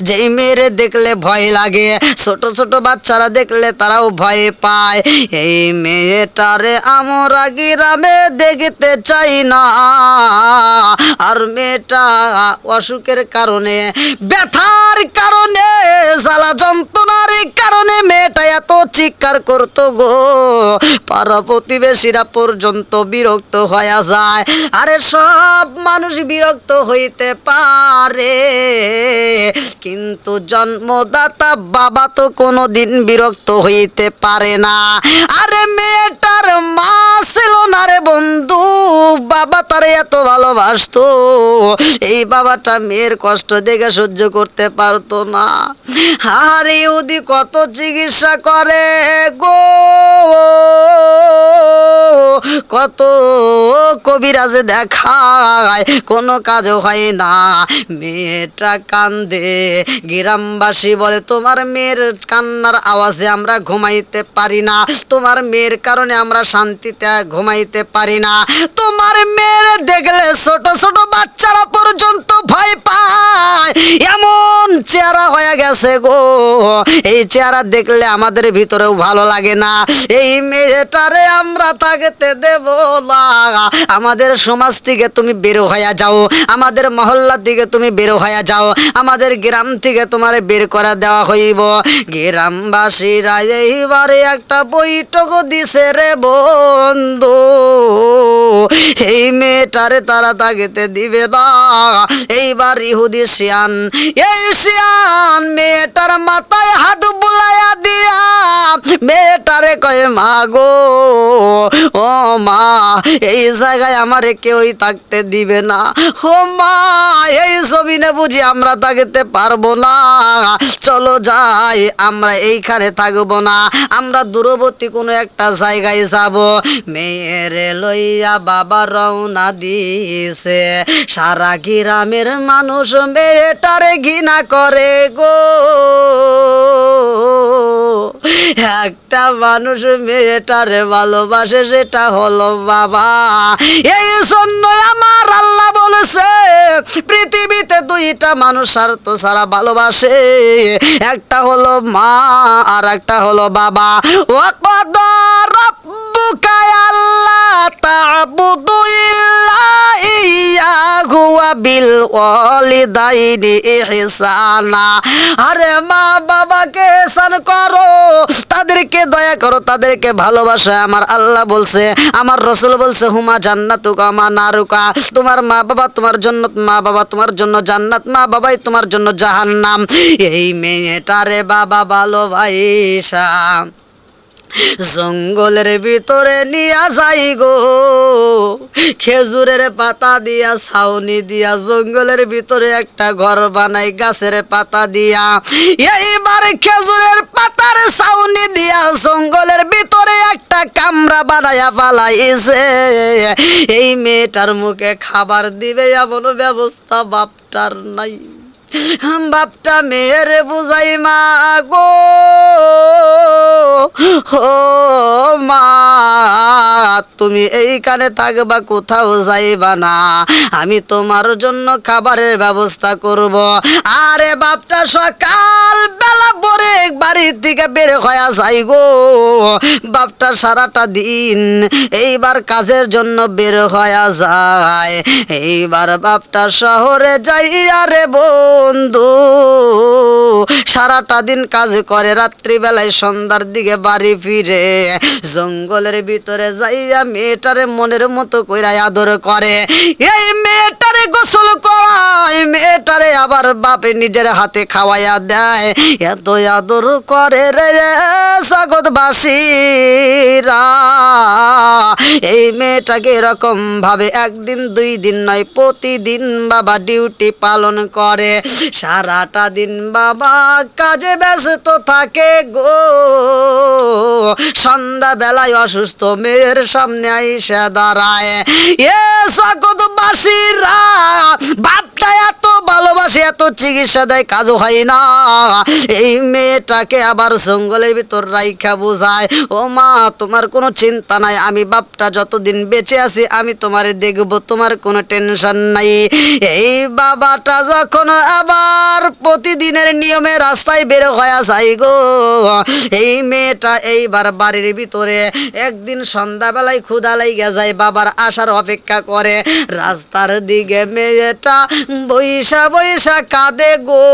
যেই মেয়েরে দেখলে ভয় লাগে, ছোট ছোট বাচ্চারা দেখলে তারাও ভয় পায়। এই মেয়েটারে আমরা গ্রামে দেখতে চাই না। আর মেয়েটা অসুখের কারণে, ব্যথার কারণে, জ্বালা যন্ত্রণার কারণে মেয়েটা এত চিৎকার করতো গো, পাড়া প্রতিবেশীরা পর্যন্ত বিরক্ত হয়ে যায়। আরে সব মানুষ বিরক্ত হইতে পারে, কিন্তু জন্মদাতা বাবা তো কোনোদিন বিরক্ত হইতে পারে না। আরে মেয়েটার মা ছিল না রে বন্ধু, বাবা তারে এত ভালোবাসতো, এই বাবাটা মেয়ের কষ্ট দেখে সহ্য করতে পারতো না। আর ইহুদি কত চিকিৎসা করে গো, কত কবিরাজে দেখায়, কোনো কাজও হয় না। মেয়েটা কান্দে, গ্রামবাসী বলে তোমার মেয়ের কান্নার আওয়াজে আমরা ঘুমাইতে পারি না, তোমার মেয়ের কারণে আমরা শান্তিতে ঘুমাইতে পারি না, তোমার মেয়ের দেখলে ছোট ছোট বাচ্চারা পর্যন্ত ভয় পায়, এমন চেহারা হয়ে গেছে গো। এই চেহারা দেখলে আমাদের ভিতরেও ভালো লাগে না। এই মেয়েটারে আমরা থাকতে দেব না, আমাদের সমাজ থেকে তুমি বের হয়ে যাও, আমাদের মহল্লা থেকে তুমি বের হয়ে যাও, আমাদের গ্রাম থেকে তোমার বের করে দেওয়া হইব। গ্রামবাসীরা এইবারে একটা বৈঠক দিছে রে বন্ধু, এই মেয়েটারে তারা থাকতে দিবে না। এইবার ইহুদি শিয়ান, এই শিয়ান মেয়েটার মাথায় হাত বুলাইয়া দিয়া মেয়েটারে কয় মা গো, ও মা এই জায়গায় আমারে কেউই থাকতে দিবে না, ও মা এই জমিনে বুঝি আমরা থাকতে পারবো না, চলো যাই, আমরা এইখানে থাকবো না, আমরা দূরবর্তী কোনো একটা জায়গায় যাব। মেয়েরে লইয়া বাবা রওনা দিয়েছে, সারা গ্রামের মানুষ মেয়েটারে ঘৃণা করে গো। একটা মানুষ মেয়েটারে ভালোবাসে ভালোবাসে সেটা হলো বাবা। এই জন্য আমার আল্লাহ বলেছে পৃথিবীতে দুইটা মানুষ স্বার্থ ছাড়া ভালোবাসে, একটা হলো মা আর একটা হলো বাবা। ওয়াকাদা রাব্বুকা আল্লা তা'বুদু ইল্লা ইয়্যাহু ওয়া বিল ওয়ালিদাইনি ইহসানা। আরে মা বাবাকে ihsan করো, তাদেরকে দয়া করো, তাদেরকে ভালোবাসো। আমার আল্লাহ বলছে, আমার রাসূল বলছে হুমা জান্নাতুকা মা নারুকা। তোমার মা বাবা তোমার জন্য, মা বাবা তোমার জন্য জান্নাত, মা বাবাই তোমার জন্য জাহান্নাম। এই মেয়েটারে বাবা ভালোবাসা জঙ্গলের ভিতরে নিয়া যাই গো, খেজুরের পাতা দিয়া ছাউনি দিয়া জঙ্গলের ভিতরে একটা ঘর বানাই গাছের পাতা দিয়া। এইবার খেজুরের পাতার ছাউনি দিয়া জঙ্গলের ভিতরে একটা কামরা বানায়া ফালাইছে। এই মেয়েটার মুখে খাবার দিবে এমন ব্যবস্থা বাপটার নাই। বাপটা মেয়ের বুঝাই মা গো, ও মা তুমি এইখানে থাকবা, কোথাও যাইবা না, আমি তোমার জন্য খাবারের ব্যবস্থা করব। আরে বাপটা সকাল বেলা পরে বাড়ি থেকে বের হয়ে যাই গো। বাপটা সারাটা দিন এইবার কাজের জন্য বের হয়ে যায়। এইবার বাপটা শহরে যাই, আরে বন্ধু সারাটা দিন কাজ করে, রাত্রিবেলায় সন্ধ্যার দিকে বাড়ি ফিরে। জঙ্গলের ভিতরে যাইয়া মেয়েটারে মনের মতো কইরা আদর করে। এই মেয়েটারে গোসল করায়, মেয়েটারে আবার বাপে নিজের হাতে খাওয়াইয়া দেয়। এত আদর করে রে জগৎবাসীরা। এই মেয়েটাকে এরকম ভাবে একদিন দুই দিন নয়, প্রতিদিন বাবা ডিউটি পালন করে। সারাটা দিন বাবা কাজে ব্যস্ত থাকে গো। সন্ধ্যা বেলায় অসুস্থ মেয়ের সামনে আইসা দাঁড়ায়। এ জগৎবাসীরা, বাপটা এত ভালোবাসে, এত চিকিৎসা দেয়, কাজও হয় না। এই মেয়েটাকে আবার জঙ্গলের ভিতর রাইখা বোঝায়, ও মা তোমার কোনো চিন্তা নাই, আমি বাপটা যতদিন বেঁচে আছি আমি তোমারে দেখবো, তোমার কোনো টেনশন নাই। এই বাবাটা যখন আবার প্রতিদিনের নিয়মে রাস্তায় বের হয়ে যায় গো, এই মেয়েটা এইবার বাড়ির ভিতরে একদিন সন্ধ্যাবেলায় ক্ষুধা লাইগা যায়, বাবার আসার অপেক্ষা করে। রাস্তার দিকে মেয়েটা বৈশা বৈশা কাঁদে গো,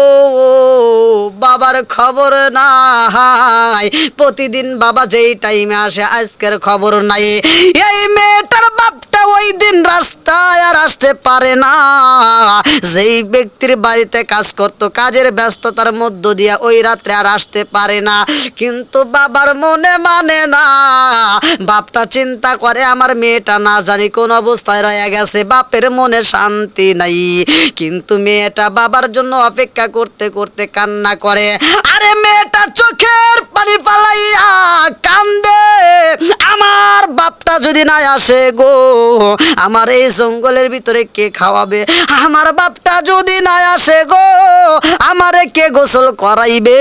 বাবার খবর নাই। প্রতিদিন বাবা যেই টাইমে আসে আজকের খবর নাই। এই মেয়েটার বাপটা ওই দিন রাস্তায় আর আসতে পারে না। যেই ব্যক্তির বাড়িতে কাজ করত, কাজের ব্যস্ততার মধ্য দিয়া ওই রাত্রে আর আসতে পারে না। কিন্তু বাবার মনে মানে না। বাপটা চিন্তা করে আমার মেয়েটা না জানি কোন অবস্থায় রয়ে গেছে, বাপের মনে শান্তি নাই। কিন্তু মেয়েটা বাবার জন্য অপেক্ষা করতে করতে কান্না করে। আরে মেয়েটা চোখের পানি ফালাইয়া কান্দে, আমার বাপটা যদি না আসে গো, আমার এই জঙ্গলের ভিতরে কে খাওয়াবে? আমার বাপটা যদি না আসে গো, আমারে কে গোসল করাইবে?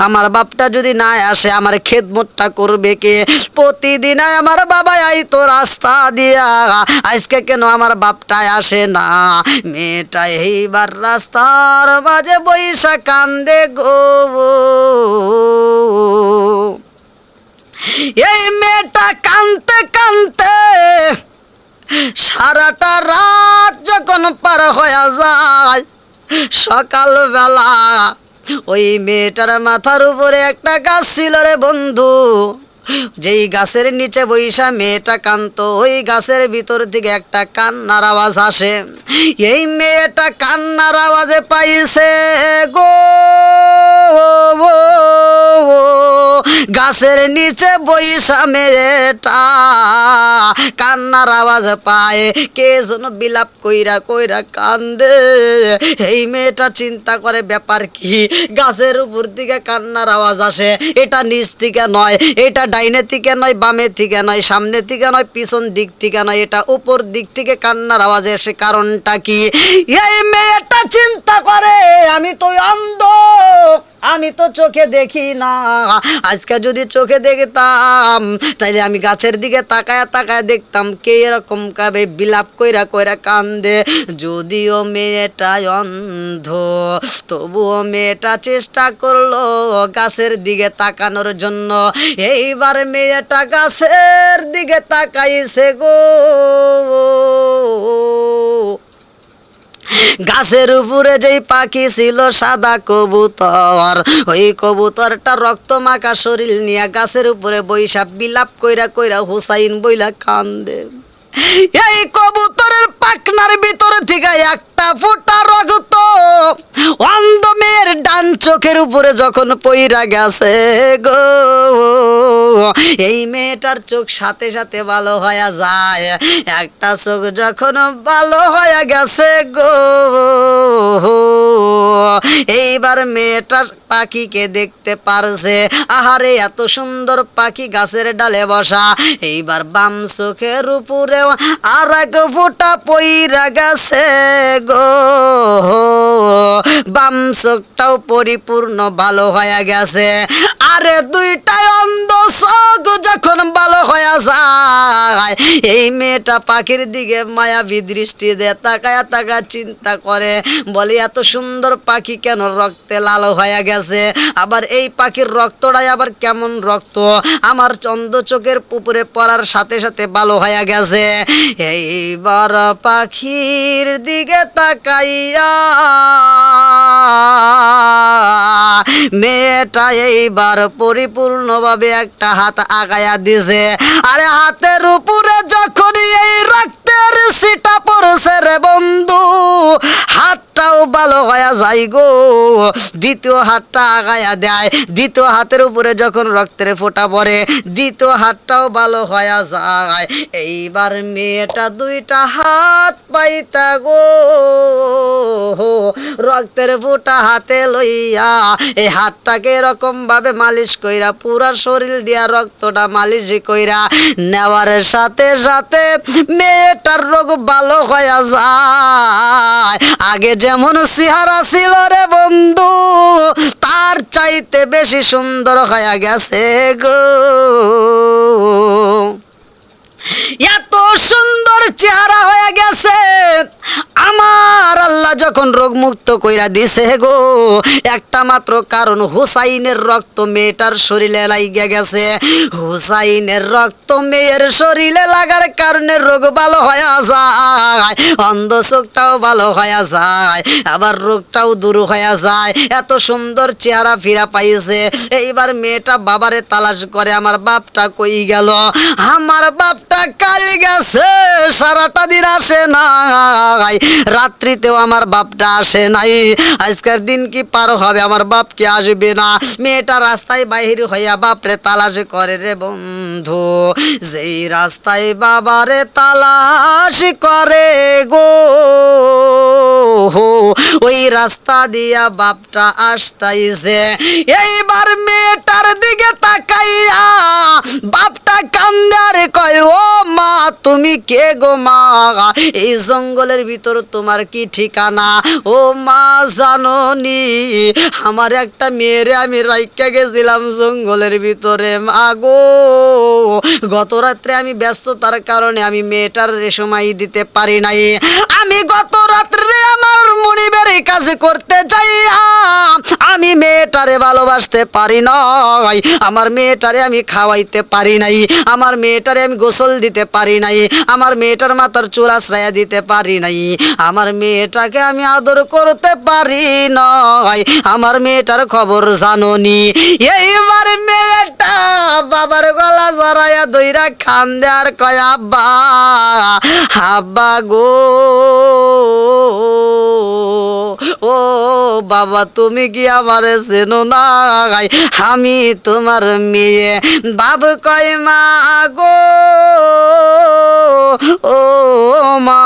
আমার বাপটা যদি না আসে আমার খেদমতটা করবে কে? প্রতিদিন আমার বাবা আইতো রাস্তা দিয়া, আজকে কেন আমার বাপটা আসে না? মেয়েটা এইবার রাস্তার মাঝে বৈশা কান্দে গো। এই মেয়েটা কানতে কানতে সারাটা রাত যখন পার হয়ে যায়, সকালবেলা ওই মেয়েটার মাথার উপরে একটা গাছ ছিল রে বন্ধু। যেই গাছের নিচে বৈশা মেয়েটা কাঁদতো, ওই গাছের ভিতর থেকে একটা কান্নার আওয়াজ আসে। এই মেয়েটা কান্নার আওয়াজে পাইছে গো, গাছের নিচে বৈশা মেয়েটা কান্নার আওয়াজ পায়, কে যেন বিলাপ কইরা কইরা কান্দে। এই মেয়েটা চিন্তা করে ব্যাপার কি, গাছের উপর থেকে কান্নার আওয়াজ আসে, এটা নিচ থেকে নয়, এটা ডাইনে থেকে নয়, বামে থেকে নয়, সামনে থেকে নয়, পিছন দিক থেকে নয়, এটা উপর দিক থেকে কান্নার আওয়াজ আসে, কারণটা কি? এই মেয়েটা চিন্তা করে আমি তো অন্ধ, আমি তো চোখে দেখি না, আজকে যদি চোখে দেখতাম তাইলে আমি গাছের দিকে তাকায়া তাকায়া দেখতাম কে এরকম ভাবে বিলাপ কইরা কইরা কান্দে। যদিও মেয়েটা অন্ধ, তবুও মেয়েটা চেষ্টা করলো গাছের দিকে তাকানোর জন্য। এইবার মেয়েটা গাছের দিকে তাকাইছে গো, গাছের উপরে যেই পাখি ছিল সাদা কবুতর, ওই কবুতরটা রক্ত মাখা শরীর নিয়ে গাছের উপরে বৈশা বিলাপ কইরা কইরা হুসাইন বইলা কান্দে। এই কবুতরের পাখনার ভিতর থেকে একটা ফোঁটা রক্ত অন্ধ মেয়ের ডান চোখের উপরে যখন পইরা গেছে গো, এই মেয়েটার চোখ সাথে সাথে ভালো হয়ে যায়। একটা চোখ যখন ভালো হয়ে গেছে গো, এইবার মেয়েটার পাখিকে দেখতে পারছে। আহারে এত সুন্দর পাখি গাছের ডালে বসা। এইবার বাম চোখের উপরে আর এক ফোঁটা পইরা গেছে গো, বাম চোখটাও পরিপূর্ণ ভালো হয়ে গেছে। আরে দুইটাই অন্ধ চোখ যখন ভালো হয়ে যায়, এই মেয়েটা পাখির দিকে মায়াবী দৃষ্টি দিয়ে তাকায়া তাকা চিন্তা করে, বলে এত সুন্দর পাখি কেন রক্তে লাল হয়ে গেছে, আবার এই পাখির রক্তটাই আবার কেমন রক্ত আমার অন্ধ চোখের উপরে পড়ার সাথে সাথে ভালো হয়ে গেছে। এইবার পাখির দিকে তাকাইয়া মেয়েটা এইবার পরিপূর্ণভাবে একটা হাত আগায়া দিছে। আরে হাতের উপরে যখন এই রক্তের সিটা পড়ছে রে বন্ধু, হাতটাও ভালো হয়ে যায় গো। দ্বিতীয় হাতটা আগায়া দেয়, দ্বিতীয় হাতের উপরে যখন রক্তের ফোঁটা পড়ে দ্বিতীয় হাতটাও ভালো হয়ে যায়। এইবার মেয়েটা দুইটা হাত পাইতা গো, রক্তের ফোঁটা হাতে লইয়া এই হাতটাকে এরকম ভাবে মালিশ কইরা পুরা শরীর দিয়া রক্তটা মালিশ কইরা নেওয়ার সাথে সাথে মেয়েটার রোগ ভালো হয়ে যায়। আগে যেমন চেহারা ছিল রে বন্ধু, তার চাইতে বেশি সুন্দর হয়ে গেছে গো। এত সুন্দর চেহারা হয়ে গেছে, আমার আল্লাহ যখন রোগ মুক্ত কইরা দিছে গো, একটা মাত্র কারণ হুসাইনের রক্ত মেয়েটার শরীরে লাগিয়া গেছে। হুসাইনের রক্ত মেয়ের শরীরে লাগার কারণে রোগ ভালো হয়ে যায়, অন্ধ চোখটাও ভালো হয়ে যায়, আবার রোগটাও দূর হয়ে যায়। এত সুন্দর চেহারা ফিরা পাইছে। এইবার মেয়েটা বাবারে তালাশ করে, আমার বাপটা কই গেল, আমার বাপটা কাল গেছে, সারাটা দিন আসে নাই, রাত্রিতেও আমার বাপটা আসে নাই, আজকের দিন কি পার হবে, আমার বাপ কি আসবে না। মেয়েটা রাস্তায় বাহির হইয়া বাপরে তালাশ করে রে বন্ধু, যেই রাস্তায় বাবারে তালাশ করে গো, ওই রাস্তা দিয়া বাপটা আসতাইছে। এইবার মেয়েটার দিকে তাকাইয়া বাপটা কান্দার কয়, ও মা তুমি কে গো মা, এই জঙ্গলের ভিতর তোমার কি ঠিকানা? ও মা জাননি, আমার একটা মেয়েরে আমি রাইখা গেছিলাম জঙ্গলের ভিতরে মা গো, গত রাত্রে আমি ব্যস্ততার কারণে আমি মেয়েটার সময় দিতে পারি নাই। আমি গত রাত্রে আমার মনিবের কাজ করতে যাইয়া আমি মেয়েটারে ভালোবাসতে পারি নাই, আমার মেয়েটারে আমি খাওয়াইতে পারি নাই, আমার মেয়েটারে আমি গোসল দিতে পারি নাই, আমার মেয়েটার মাথার চুল আশ্রয়া দিতে পারি নাই, আমার মেয়েটাকে আমি আদর করতে পারি নাই, আমার মেয়েটার খবর জানোনি। এইবার মেয়েটা বাবার গলা জড়াইয়া দইরা কান্দে আর কয়, আব্বা আব্বা গো, ও বাবা তুমি কি আমারে চেনো না, আমি তোমার মেয়ে। বাব কয়, মা গো, ও মা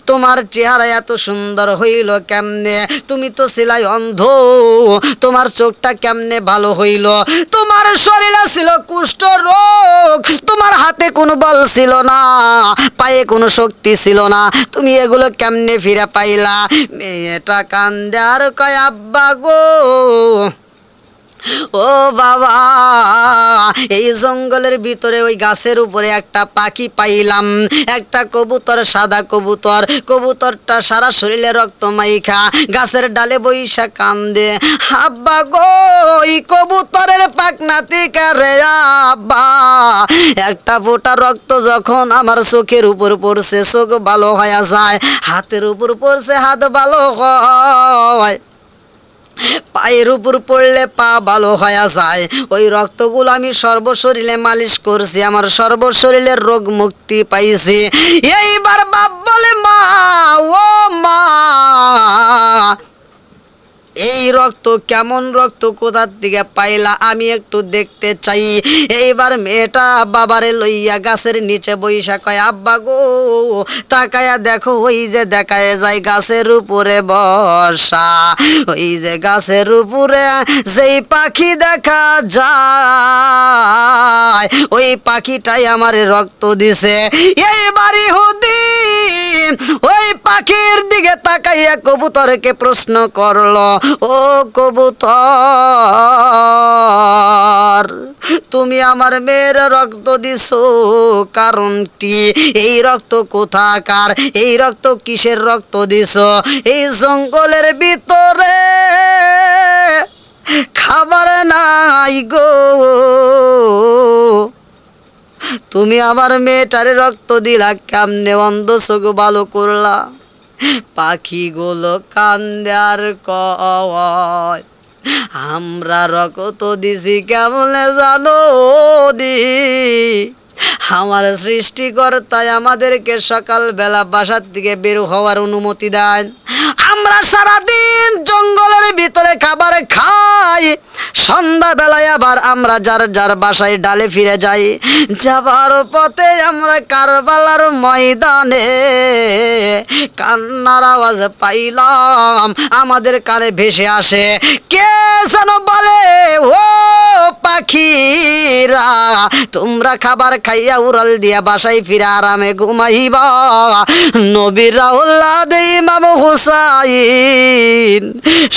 তোমার চেহারা এত সুন্দর হইল কেমনে, তুমি তো ছিলাই অন্ধ, তোমার চোখটা কেমনে ভালো হইল, তোমার শরীরে ছিল কুষ্ঠ রোগ, তোমার হাতে কোনো বল ছিল না, পায়ে কোনো শক্তি ছিল না, তুমি এগুলো কেমনে ফিরে পাইলা? মেয়েটা কান্দে আর কয়, আব্বা গো ও বাবা, এই জঙ্গলের ভিতরে ওই গাছের উপরে একটা পাখি পাইলাম, একটা কবুতর, সাদা কবুতর। কবুতরটা সারা শরীরে রক্ত মাইখা গাছের ডালে বইসা কান্দে। আব্বা গো, ওই কবুতরের পাখনা থেকে রে আব্বা একটা ফোঁটা রক্ত যখন আমার চোখের উপর পড়ছে, চোখ ভালো হয়ে যায়। হাতের উপর পড়ছে, হাত ভালো হয়। পায়ের উপর পড়লে পা ভালো হয়ে যায়। ওই রক্তগুলো আমি সর্বশরীরে মালিশ করছি, আমার সর্বশরীরের রোগ মুক্তি পাইছি। এইবার বাপ বলে, মা ও মা, এই রক্ত কেমন রক্ত, কোথার থেকে পাইলা, আমি একটু দেখতে চাই। এইবার মেয়েটা বাবারে লইয়া গাছের নিচে বইসা কয়, আব্বা গো তাকায়া দেখো, ওই যে দেখায় যায় গাছের উপরে বসা, ওই যে গাছের উপরে যেই পাখি দেখা যায়, ওই পাখিটাই আমারে রক্ত দিছে। এইবার ইহুদি ওই পাখির দিকে তাকাইয়া কবুতরকে প্রশ্ন করলো, ও কবুতর, তুমি আমার মেয়ের রক্ত দিছো কারণটি? এই রক্ত কোথাকার? এই রক্ত কিসের রক্ত দিছো? এই জঙ্গলের ভিতরে খাবার নাই গো, তুমি আমার মেয়েটারে রক্ত দিলা কেমনে? অন্ধ চোখ ভালো করলা। পাখিগুলো কান্দে আর কয়, আমরা রক্ত দিছি কেমনে জানো দি? আমার সৃষ্টিকর্তায় আমাদেরকে সকালবেলা বাসার থেকে বের হওয়ার অনুমতি দেন। আমরা সারাদিন জঙ্গলের ভিতরে খাবার খাই, সন্ধ্যাবেলায় আবার আমরা যার যার বাসায় ডালে ফিরে যাই। যাবার পথে আমরা কারবালার ময়দানে কান্নার আওয়াজ পাইলাম, আমাদের কানে ভেসে আসে। কে যেন বলে, ও পাখিরা, তোমরা খাবার খাইয়া উড়াল দিয়া বাসায় ফিরে আরামে ঘুমাইবা। নবীর আওলাদ ইমাম হুসাইন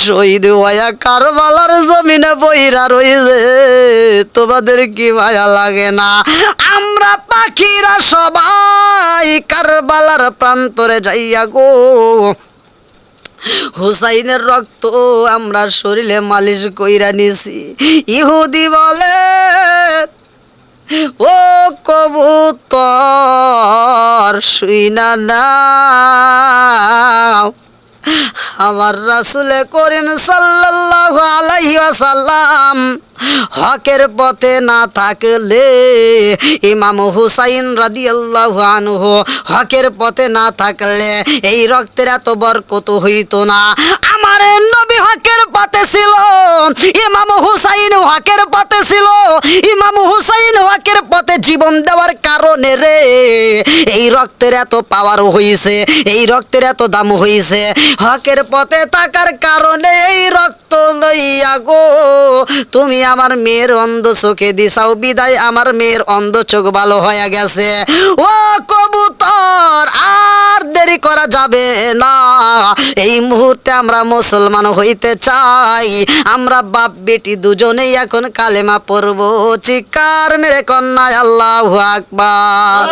শহীদ হইয়া কারবালার জমিনে বইরা রইছে, তোমাদের কি মায়া লাগে না? আমরা পাখিরা সবাই কারবালার প্রান্তরে যাইয়া গো হুসাইনের রক্ত আমরা শরীরে মালিশ কইরা নিছি। ইহুদি বলে, ও কবুতর শুইনা নাও, আমার রাসূলে করিম সাল্লাল্লাহু আলাইহি ওয়াসাল্লাম হকের পথে না থাকলে, ইমাম হুসাইন রাদিয়াল্লাহু আনহু হকের পথে না থাকলে এই রক্তের এত বরকত হইতো না। আমার নবী হকের পথে ছিল, ইমাম হুসাইন হকের পথে ছিল। ইমাম হুসাইন হকের পথে জীবন দেওয়ার কারণে রে এই রক্তের এত পাওয়ার হইছে, এই রক্তের এত দাম হইছে। হকের পথে থাকার কারণে এই রক্ত লইয়া গো তুমি আমার মেয়ের অন্ধ চোখে দিছাও, বিদায় আমার মেয়ের অন্ধ চোখ ভালো হয়ে গেছে। ও কবুতর, আর দেরি করা যাবে না, এই মুহূর্তে আমরা মুসলমান হইতে চাই। আমরা বাপ বেটি দুজনেই এখন কালেমা পড়ব। চিৎকার মেরে কন্যা আল্লাহু আকবার।